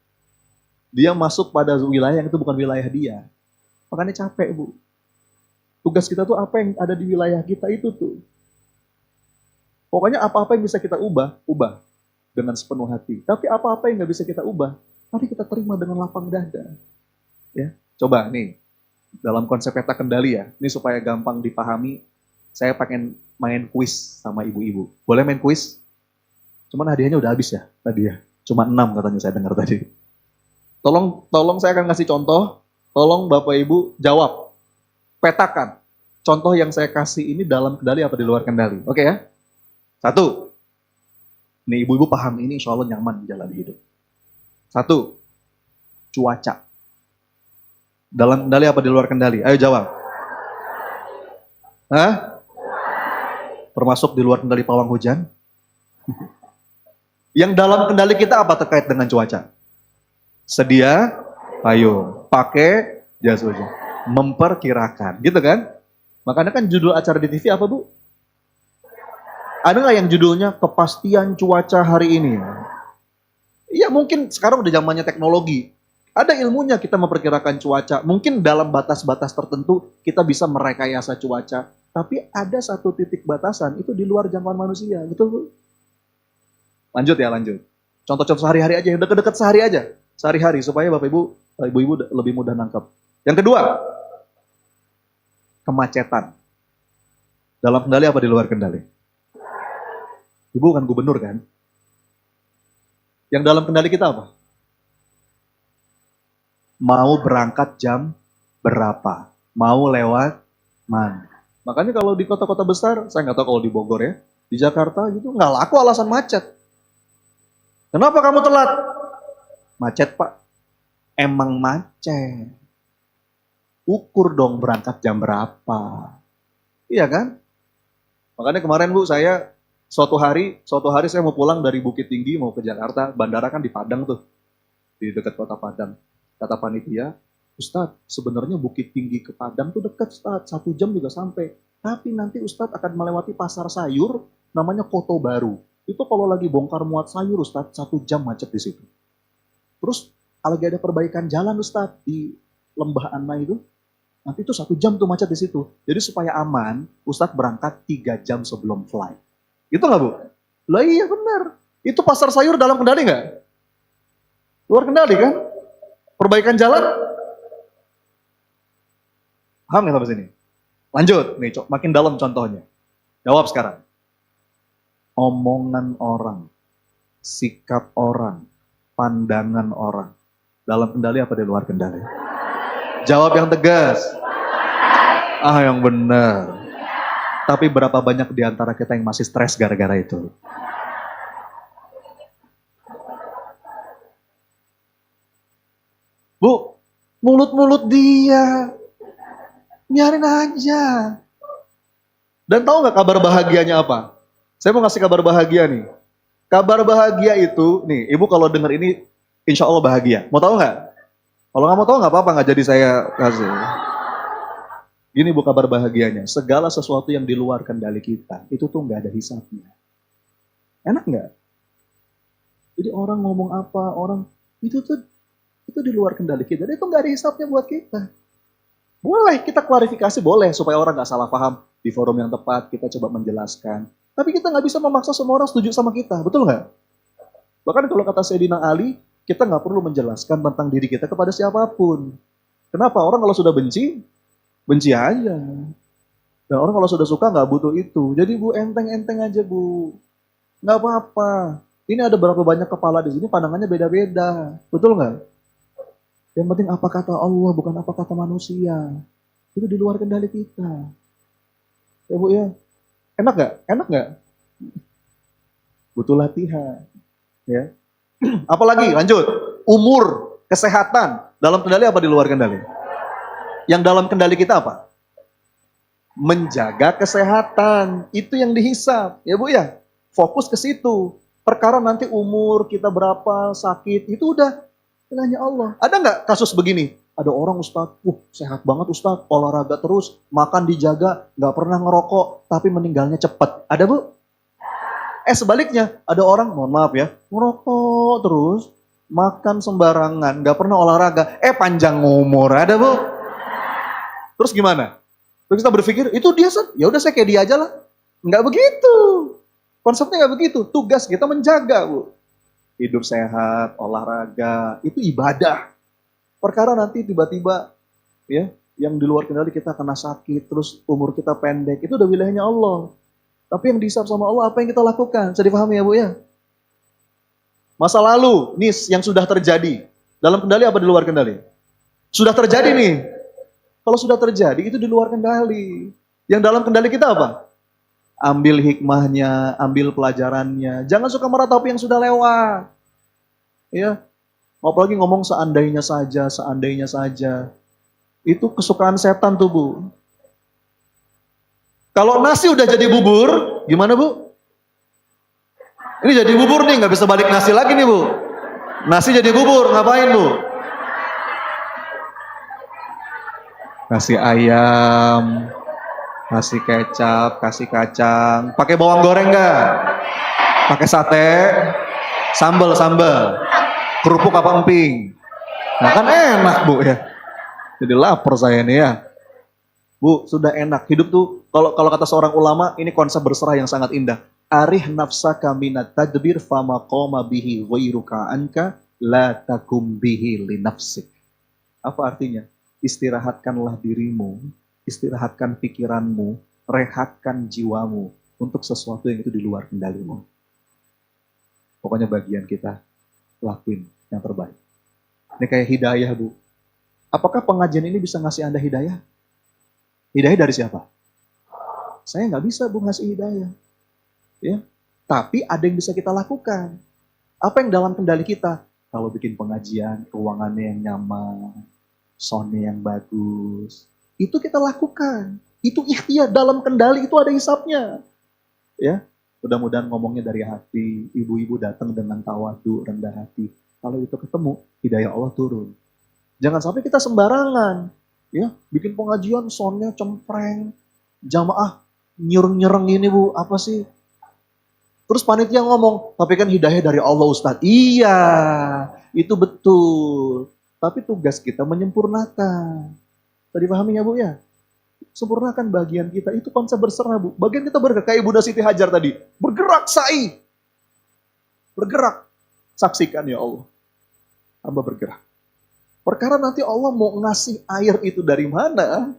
Dia masuk pada wilayah yang itu bukan wilayah dia. Makanya capek Bu. Tugas kita tuh apa yang ada di wilayah kita itu tuh. Pokoknya apa-apa yang bisa kita ubah dengan sepenuh hati. Tapi apa-apa yang nggak bisa kita ubah, mari kita terima dengan lapang dada. Ya, coba nih dalam konsep peta kendali ya. Ini supaya gampang dipahami. Saya pengen main kuis sama ibu-ibu. Boleh main kuis? Cuman hadiahnya udah habis ya tadi ya. Cuma 6 katanya saya dengar tadi. Tolong saya akan ngasih contoh. Tolong Bapak Ibu jawab. Petakan. Contoh yang saya kasih ini dalam kendali apa di luar kendali. Oke ya? 1. Nih ibu-ibu paham ini insya Allah nyaman jalan hidup. 1. Cuaca. Dalam kendali apa di luar kendali? Ayo jawab. Hah? Termasuk di luar kendali pawang hujan? Yang dalam kendali kita apa terkait dengan cuaca? Sedia payung, pakai jas hujan, memperkirakan, gitu kan? Makanya kan judul acara di TV apa Bu? Ada nggak yang judulnya kepastian cuaca hari ini? Iya mungkin sekarang udah zamannya teknologi. Ada ilmunya kita memperkirakan cuaca. Mungkin dalam batas-batas tertentu kita bisa merekayasa cuaca. Tapi ada satu titik batasan itu di luar jangkauan manusia. Betul Bu? Lanjut. Contoh-contoh sehari-hari aja. Deket-deket sehari aja. Sehari-hari supaya Bapak Ibu lebih mudah nangkep. Yang kedua, kemacetan. Dalam kendali apa di luar kendali? Ibu kan gubernur kan? Yang dalam kendali kita apa? Mau berangkat jam berapa? Mau lewat mana? Makanya kalau di kota-kota besar, saya nggak tahu kalau di Bogor ya, di Jakarta gitu nggak laku alasan macet. Kenapa kamu telat? Macet pak. Emang macet. Ukur dong berangkat jam berapa. Iya kan? Makanya kemarin Bu, suatu hari saya mau pulang dari Bukit Tinggi mau ke Jakarta, bandara kan di Padang tuh, di dekat kota Padang. Kata panitia, Ustadz, sebenarnya Bukit Tinggi ke Padang tuh dekat Ustadz, 1 jam juga sampai. Tapi nanti Ustadz akan melewati pasar sayur, namanya Koto Baru. Itu kalau lagi bongkar muat sayur Ustadz, 1 jam macet di situ. Terus lagi ada perbaikan jalan Ustadz di Lembah Ana itu, nanti itu 1 jam tuh macet di situ. Jadi supaya aman, Ustadz berangkat 3 jam sebelum flight. Itu nggak Bu? Lah iya benar. Itu pasar sayur dalam kendali nggak? Luar kendali kan? Perbaikan jalan? Paham nggak sampai sini? Lanjut, nih makin dalam contohnya. Jawab sekarang. Omongan orang, sikap orang, pandangan orang. Dalam kendali apa di luar kendali? Jawab yang tegas. Yang benar. Tapi berapa banyak di antara kita yang masih stres gara-gara itu? Bu, mulut-mulut dia. Biarin aja. Dan tahu nggak kabar bahagianya apa? Saya mau ngasih kabar bahagia nih. Kabar bahagia itu, nih ibu kalau dengar ini, insya Allah bahagia. Mau tahu nggak? Kalau nggak mau tahu nggak apa-apa, nggak jadi saya kasih. Gini Bu kabar bahagianya, segala sesuatu yang di luar kendali kita, itu tuh nggak ada hisapnya. Enak nggak? Jadi orang ngomong apa, itu di luar kendali kita. Itu nggak ada hisapnya buat kita. Boleh kita klarifikasi, boleh supaya orang nggak salah paham di forum yang tepat. Kita coba menjelaskan. Tapi kita nggak bisa memaksa semua orang setuju sama kita, betul nggak? Bahkan kalau kata Sayyidina Ali, kita nggak perlu menjelaskan tentang diri kita kepada siapapun. Kenapa? Orang kalau sudah benci aja. Dan orang kalau sudah suka nggak butuh itu. Jadi Bu enteng-enteng aja Bu, nggak apa-apa. Ini ada berapa banyak kepala di sini, pandangannya beda-beda, betul nggak? Yang penting apa kata Allah, bukan apa kata manusia. Itu di luar kendali kita. Ya Bu ya. Enak nggak? Enak nggak? Butuh latihan. Ya. Apalagi? Lanjut. Umur, kesehatan. Dalam kendali apa di luar kendali? Yang dalam kendali kita apa? Menjaga kesehatan. Itu yang dihisap. Ya Bu ya. Fokus ke situ. Perkara nanti umur kita berapa, sakit. Itu udah nanya Allah. Ada nggak kasus begini? Ada orang Ustadz, sehat banget Ustadz, olahraga terus, makan dijaga, nggak pernah ngerokok, tapi meninggalnya cepat. Ada Bu? Sebaliknya, ada orang, mohon maaf ya, ngerokok terus, makan sembarangan, nggak pernah olahraga, panjang umur. Ada Bu? Terus gimana? Terus kita berpikir, itu dia, ya udah saya kayak dia aja lah. Nggak begitu. Konsepnya nggak begitu. Tugas kita menjaga Bu. Hidup sehat, olahraga, itu ibadah. Perkara nanti tiba-tiba ya, yang di luar kendali kita kena sakit, terus umur kita pendek, itu udah wilayahnya Allah. Tapi yang dihisap sama Allah apa yang kita lakukan? Bisa dipahami ya Bu ya? Masa lalu, nis yang sudah terjadi, dalam kendali apa di luar kendali? Sudah terjadi nih. Kalau sudah terjadi itu di luar kendali. Yang dalam kendali kita apa? Ambil hikmahnya, ambil pelajarannya. Jangan suka meratapi yang sudah lewat. Ya, apalagi ngomong seandainya saja. Itu kesukaan setan tuh Bu. Kalau nasi udah jadi bubur, gimana Bu? Ini jadi bubur nih, nggak bisa balik nasi lagi nih Bu. Nasi jadi bubur, ngapain Bu? Kasih ayam, kasih kecap, kasih kacang, pakai bawang goreng nggak? Pakai sate, sambal, kerupuk apa emping? Nah kan enak Bu ya. Jadi lapar saya nih ya. Bu, sudah enak. Hidup tuh, kalau kata seorang ulama, ini konsep berserah yang sangat indah. Arih nafsaka minat tadbir fama qoma bihi ghairuka anka la takum bihi li nafsik. Apa artinya? Istirahatkanlah dirimu, istirahatkan pikiranmu, rehatkan jiwamu untuk sesuatu yang itu di luar kendalimu. Pokoknya bagian kita lakuin yang terbaik. Ini kayak hidayah, Bu. Apakah pengajian ini bisa ngasih Anda hidayah? Hidayah dari siapa? Saya nggak bisa, Bu, ngasih hidayah. Ya. Tapi ada yang bisa kita lakukan. Apa yang dalam kendali kita? Kalau bikin pengajian, keuangannya yang nyaman, soundnya yang bagus, itu kita lakukan. Itu ikhtiar, dalam kendali itu ada hisapnya. Ya, mudah-mudahan ngomongnya dari hati, ibu-ibu datang dengan tawadu, rendah hati. Kalau itu ketemu, hidayah Allah turun. Jangan sampai kita sembarangan, ya, bikin pengajian soundnya cempreng, jamaah nyereng-nyereng ini, Bu, apa sih? Terus panitia ngomong, tapi kan hidayah dari Allah, Ustadz. Iya, itu betul. Tapi tugas kita menyempurnakan. Tadi pahami ya, Bu, ya? Sempurnakan bagian kita. Itu konsep berserah, Bu. Bagian kita bergerak. Kayak Bunda Siti Hajar tadi. Bergerak, sa'i. Bergerak. Saksikan ya Allah. Hamba bergerak. Perkara nanti Allah mau ngasih air itu dari mana,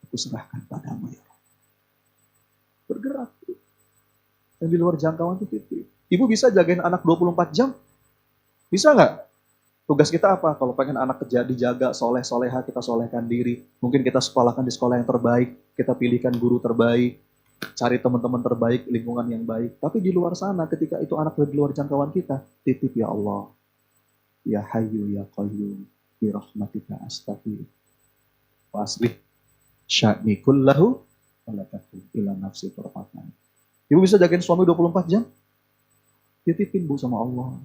aku serahkan padamu ya Allah. Bergerak. Yang di luar jangkauan itu titik. Ibu bisa jagain anak 24 jam? Bisa nggak? Tugas kita apa? Kalau pengen anak dijaga, soleh-soleha, kita solehkan diri. Mungkin kita sekolahkan di sekolah yang terbaik, kita pilihkan guru terbaik, cari teman-teman terbaik, lingkungan yang baik. Tapi di luar sana, ketika itu anak di luar jangkauan kita, titip ya Allah. Ya Hayyu ya Qayyum, bi rahmatika astaghfir. Wa aslih sya'ni kullahu wa la takil ila nafsi tarfatan. Ibu bisa jagain suami 24 jam? Titipin, Bu, sama Allah.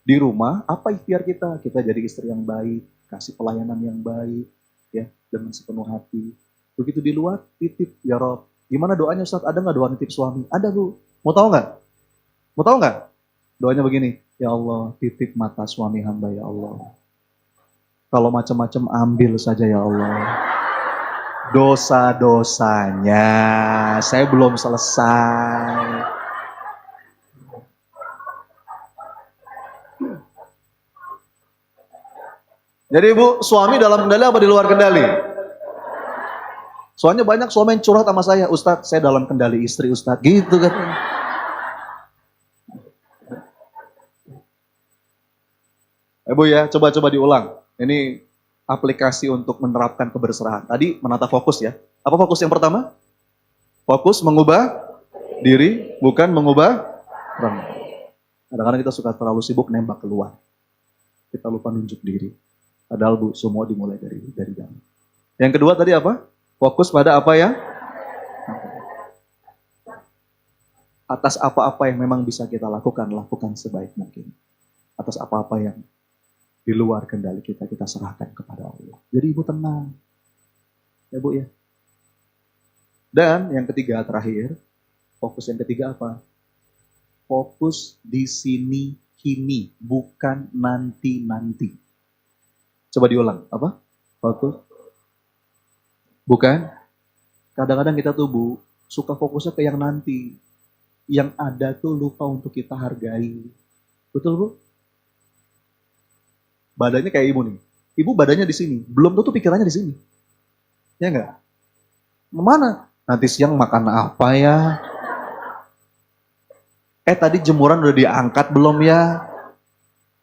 Di rumah, apa ikhtiar kita? Kita jadi istri yang baik, kasih pelayanan yang baik, ya, dengan sepenuh hati. Begitu di luar, titip, ya Rob. Gimana doanya, Ustaz? Ada nggak doa nitip suami? Ada, Bu. Mau tahu nggak? Mau tahu nggak? Doanya begini, ya Allah, titip mata suami hamba, ya Allah. Kalau macam-macam ambil saja, ya Allah. Dosa-dosanya saya belum selesai. Jadi, Bu, suami dalam kendali apa di luar kendali? Soalnya banyak suami yang curhat sama saya, Ustadz, saya dalam kendali istri, Ustadz, gitu kan. Bu ya, coba-coba diulang. Ini aplikasi untuk menerapkan keberserahan. Tadi menata fokus ya. Apa fokus yang pertama? Fokus mengubah diri, bukan mengubah orang. Kadang-kadang kita suka terlalu sibuk nembak keluar. Kita lupa nunjuk diri. Padahal, Bu, semua dimulai dari dalam. Yang kedua tadi apa? Fokus pada apa ya? Atas apa-apa yang memang bisa kita lakukan sebaik mungkin. Atas apa-apa yang di luar kendali kita serahkan kepada Allah. Jadi Ibu tenang. Ya, Bu, ya. Dan yang ketiga, terakhir, fokus yang ketiga apa? Fokus di sini kini, bukan nanti-nanti. Coba diulang, apa? Fokus. Bukan. Kadang-kadang kita tuh, Bu, suka fokusnya ke yang nanti. Yang ada tuh lupa untuk kita hargai. Betul, Bu? Badannya kayak Ibu nih. Ibu badannya di sini, belum tentu pikirannya di sini. Ya enggak? Mana? Nanti siang makan apa ya? Tadi jemuran udah diangkat belum ya?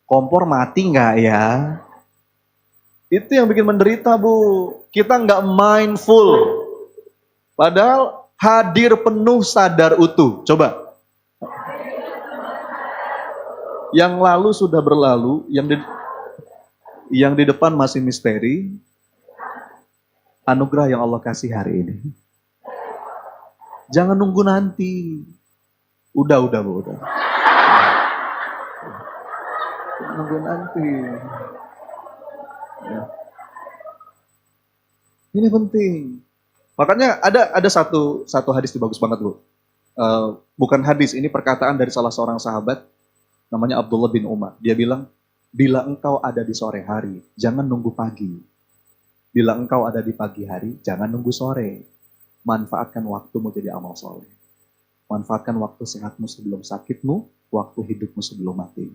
Kompor mati nggak ya? Itu yang bikin menderita, Bu. Kita nggak mindful. Padahal hadir penuh sadar utuh. Coba. Yang lalu sudah berlalu, yang di depan masih misteri. Anugerah yang Allah kasih hari ini. Jangan nunggu nanti. Udah, Bu, udah. Jangan nunggu nanti. Ya. Ini penting. Makanya ada satu hadis yang bagus banget, Bu. Bukan hadis, ini perkataan dari salah seorang sahabat namanya Abdullah bin Umar. Dia bilang, bila engkau ada di sore hari, jangan nunggu pagi. Bila engkau ada di pagi hari, jangan nunggu sore. Manfaatkan waktumu jadi amal soleh. Manfaatkan waktu sehatmu sebelum sakitmu, waktu hidupmu sebelum mati.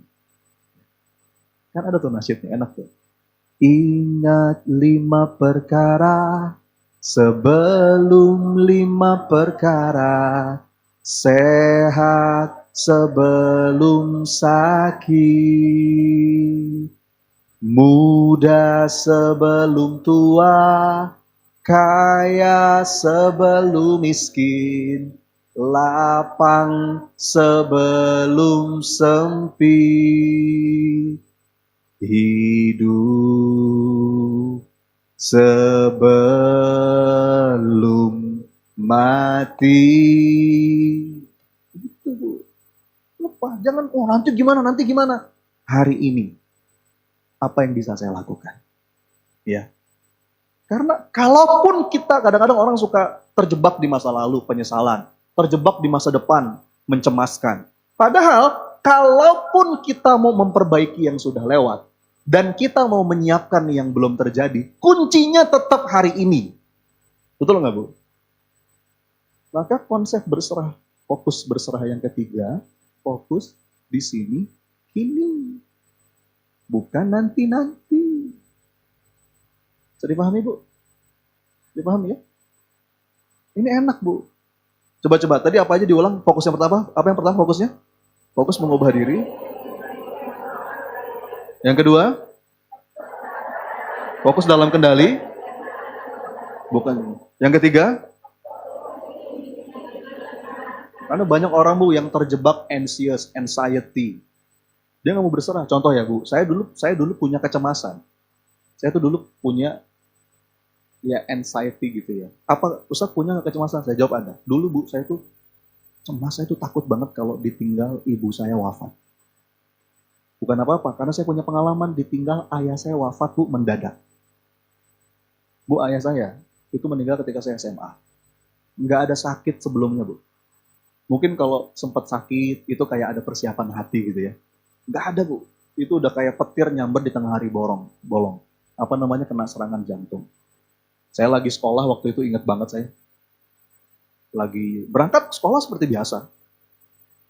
Kan ada tuh nasyidnya, enak tuh. Ingat 5 perkara, sebelum 5 perkara, sehat, sebelum sakit, muda sebelum tua, kaya sebelum miskin, lapang sebelum sempit, hidup sebelum mati. Gitu, Bu. Lupa, jangan, oh nanti gimana. Hari ini, apa yang bisa saya lakukan? Ya. Karena kalaupun kita, kadang-kadang orang suka terjebak di masa lalu, penyesalan. Terjebak di masa depan, mencemaskan. Padahal, kalaupun kita mau memperbaiki yang sudah lewat, dan kita mau menyiapkan yang belum terjadi, kuncinya tetap hari ini. Betul nggak, Bu? Maka konsep berserah, fokus berserah yang ketiga, fokus di sini, kini. Bukan nanti-nanti. Bisa dipahami, Bu? Dipahami ya? Ini enak, Bu. Coba-coba, tadi apa aja diulang? Fokus yang pertama? Apa yang pertama fokusnya? Fokus mengubah diri. Yang kedua, fokus dalam kendali. Bukan. Yang ketiga, karena banyak orang, Bu, yang terjebak anxiety. Dia nggak mau berserah. Contoh ya, Bu, saya dulu punya kecemasan. Saya tuh dulu punya ya anxiety gitu ya. Apa Ustaz punya nggak kecemasan? Saya jawab ada. Dulu, Bu, saya tuh cemas, saya tuh takut banget kalau ditinggal ibu saya wafat. Bukan apa-apa, karena saya punya pengalaman ditinggal ayah saya wafat, Bu, mendadak. Bu, ayah saya itu meninggal ketika saya SMA. Nggak ada sakit sebelumnya, Bu. Mungkin kalau sempat sakit, itu kayak ada persiapan hati gitu ya. Nggak ada, Bu. Itu udah kayak petir nyamber di tengah hari bolong. Apa namanya, kena serangan jantung. Saya lagi sekolah waktu itu, ingat banget saya. Lagi berangkat sekolah seperti biasa.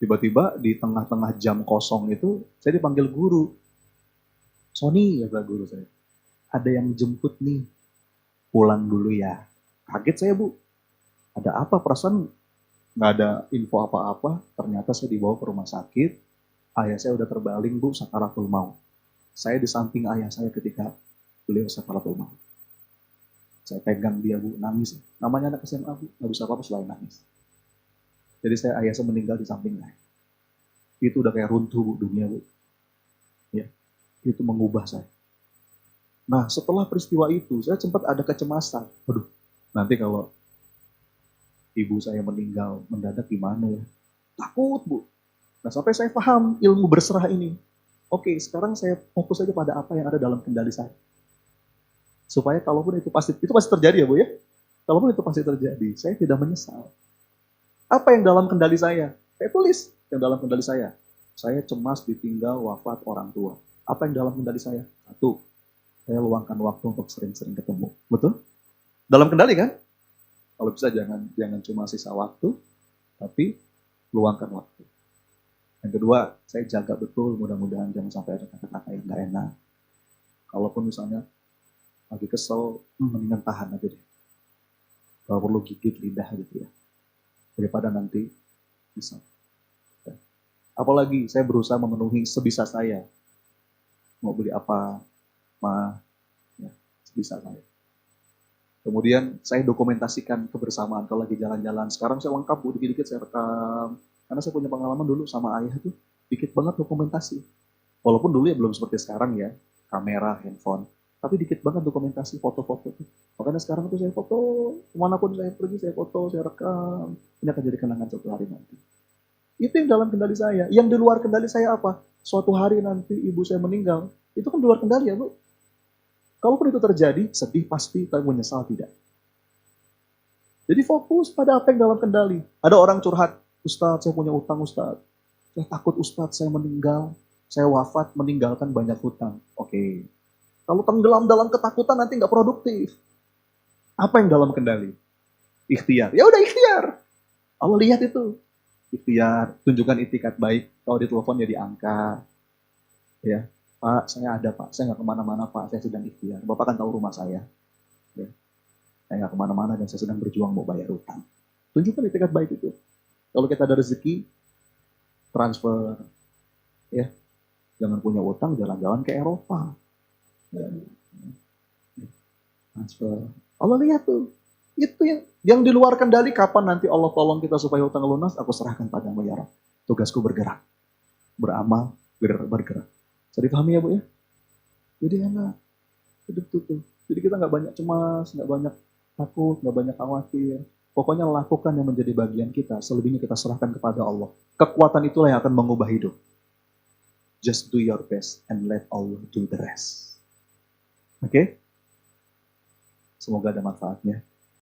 Tiba-tiba di tengah-tengah jam kosong itu, saya dipanggil guru. Sony, ya guru saya. Ada yang jemput nih, pulang dulu ya. Kaget saya, Bu. Ada apa? Perasaan nggak ada info apa-apa. Ternyata saya dibawa ke rumah sakit. Ayah saya udah terbaling, Bu, sakaratul maut. Saya di samping ayah saya ketika beliau sakaratul maut. Saya pegang dia, Bu, nangis. Namanya anak SMA, Bu, nggak bisa apa-apa selain nangis. Jadi ayah saya meninggal di sampingnya. Itu udah kayak runtuh, Bu, dunia, Bu. Ya, itu mengubah saya. Nah, setelah peristiwa itu, saya sempat ada kecemasan. Aduh, nanti kalau ibu saya meninggal mendadak gimana ya? Takut, Bu. Nah, sampai saya paham ilmu berserah ini. Oke, sekarang saya fokus saja pada apa yang ada dalam kendali saya. Supaya kalaupun itu pasti terjadi ya, Bu ya. Kalaupun itu pasti terjadi, saya tidak menyesal. Apa yang dalam kendali saya? Saya tulis yang dalam kendali saya. Saya cemas ditinggal wafat orang tua. Apa yang dalam kendali saya? Satu, saya luangkan waktu untuk sering-sering ketemu. Betul? Dalam kendali kan? Kalau bisa jangan cuma sisa waktu, tapi luangkan waktu. Yang kedua, saya jaga betul, mudah-mudahan jangan sampai ada kata-kata yang nggak enak. Kalaupun misalnya lagi kesel, mendingan tahan aja deh. Kalau perlu gigit lidah gitu ya. Daripada nanti bisa. Apalagi saya berusaha memenuhi sebisa saya. Mau beli apa, ya, sebisa saya. Kemudian saya dokumentasikan kebersamaan kalau lagi jalan-jalan. Sekarang saya lengkap, Bu, dikit-dikit saya rekam. Karena saya punya pengalaman dulu sama ayah tuh, dikit banget dokumentasi. Walaupun dulu ya belum seperti sekarang ya, kamera, handphone. Tapi dikit banget dokumentasi foto-foto tuh. Makanya sekarang tuh saya foto, kemanapun saya pergi saya foto, saya rekam. Ini akan jadi kenangan suatu hari nanti. Itu yang dalam kendali saya. Yang di luar kendali saya apa? Suatu hari nanti ibu saya meninggal. Itu kan di luar kendali ya, Bu. Kalaupun itu terjadi, sedih pasti, tapi menyesal tidak. Jadi fokus pada apa yang dalam kendali. Ada orang curhat, Ustadz, saya punya utang, Ustadz. Saya takut, Ustadz, saya meninggal. Saya wafat, meninggalkan banyak hutang. Oke. Kalau tenggelam dalam ketakutan, nanti nggak produktif. Apa yang dalam kendali? Ikhtiar. Ya udah ikhtiar. Allah lihat itu. Ikhtiar, tunjukkan itikat baik. Kalau ditelepon ya diangkat. Ya, Pak, saya ada, Pak. Saya nggak kemana-mana, Pak. Saya sedang ikhtiar. Bapak kan tahu rumah saya. Ya. Saya nggak kemana-mana dan saya sedang berjuang mau bayar utang. Tunjukkan itikat baik itu. Kalau kita ada rezeki, transfer, ya. Jangan punya utang, jalan-jalan ke Eropa. Ya. Transfer. Allah lihat tuh. Itu yang di luar kendali, kapan nanti Allah tolong kita supaya utang lunas, aku serahkan padamu ya Rabb. Tugasku bergerak, beramal, bergerak. Bisa dipahami ya Bu ya? Jadi enak. Hidup tuh. Jadi kita nggak banyak cemas, nggak banyak takut, nggak banyak khawatir. Pokoknya lakukan yang menjadi bagian kita, selebihnya kita serahkan kepada Allah. Kekuatan itulah yang akan mengubah hidup. Just do your best and let Allah do the rest. Oke? Semoga ada manfaatnya.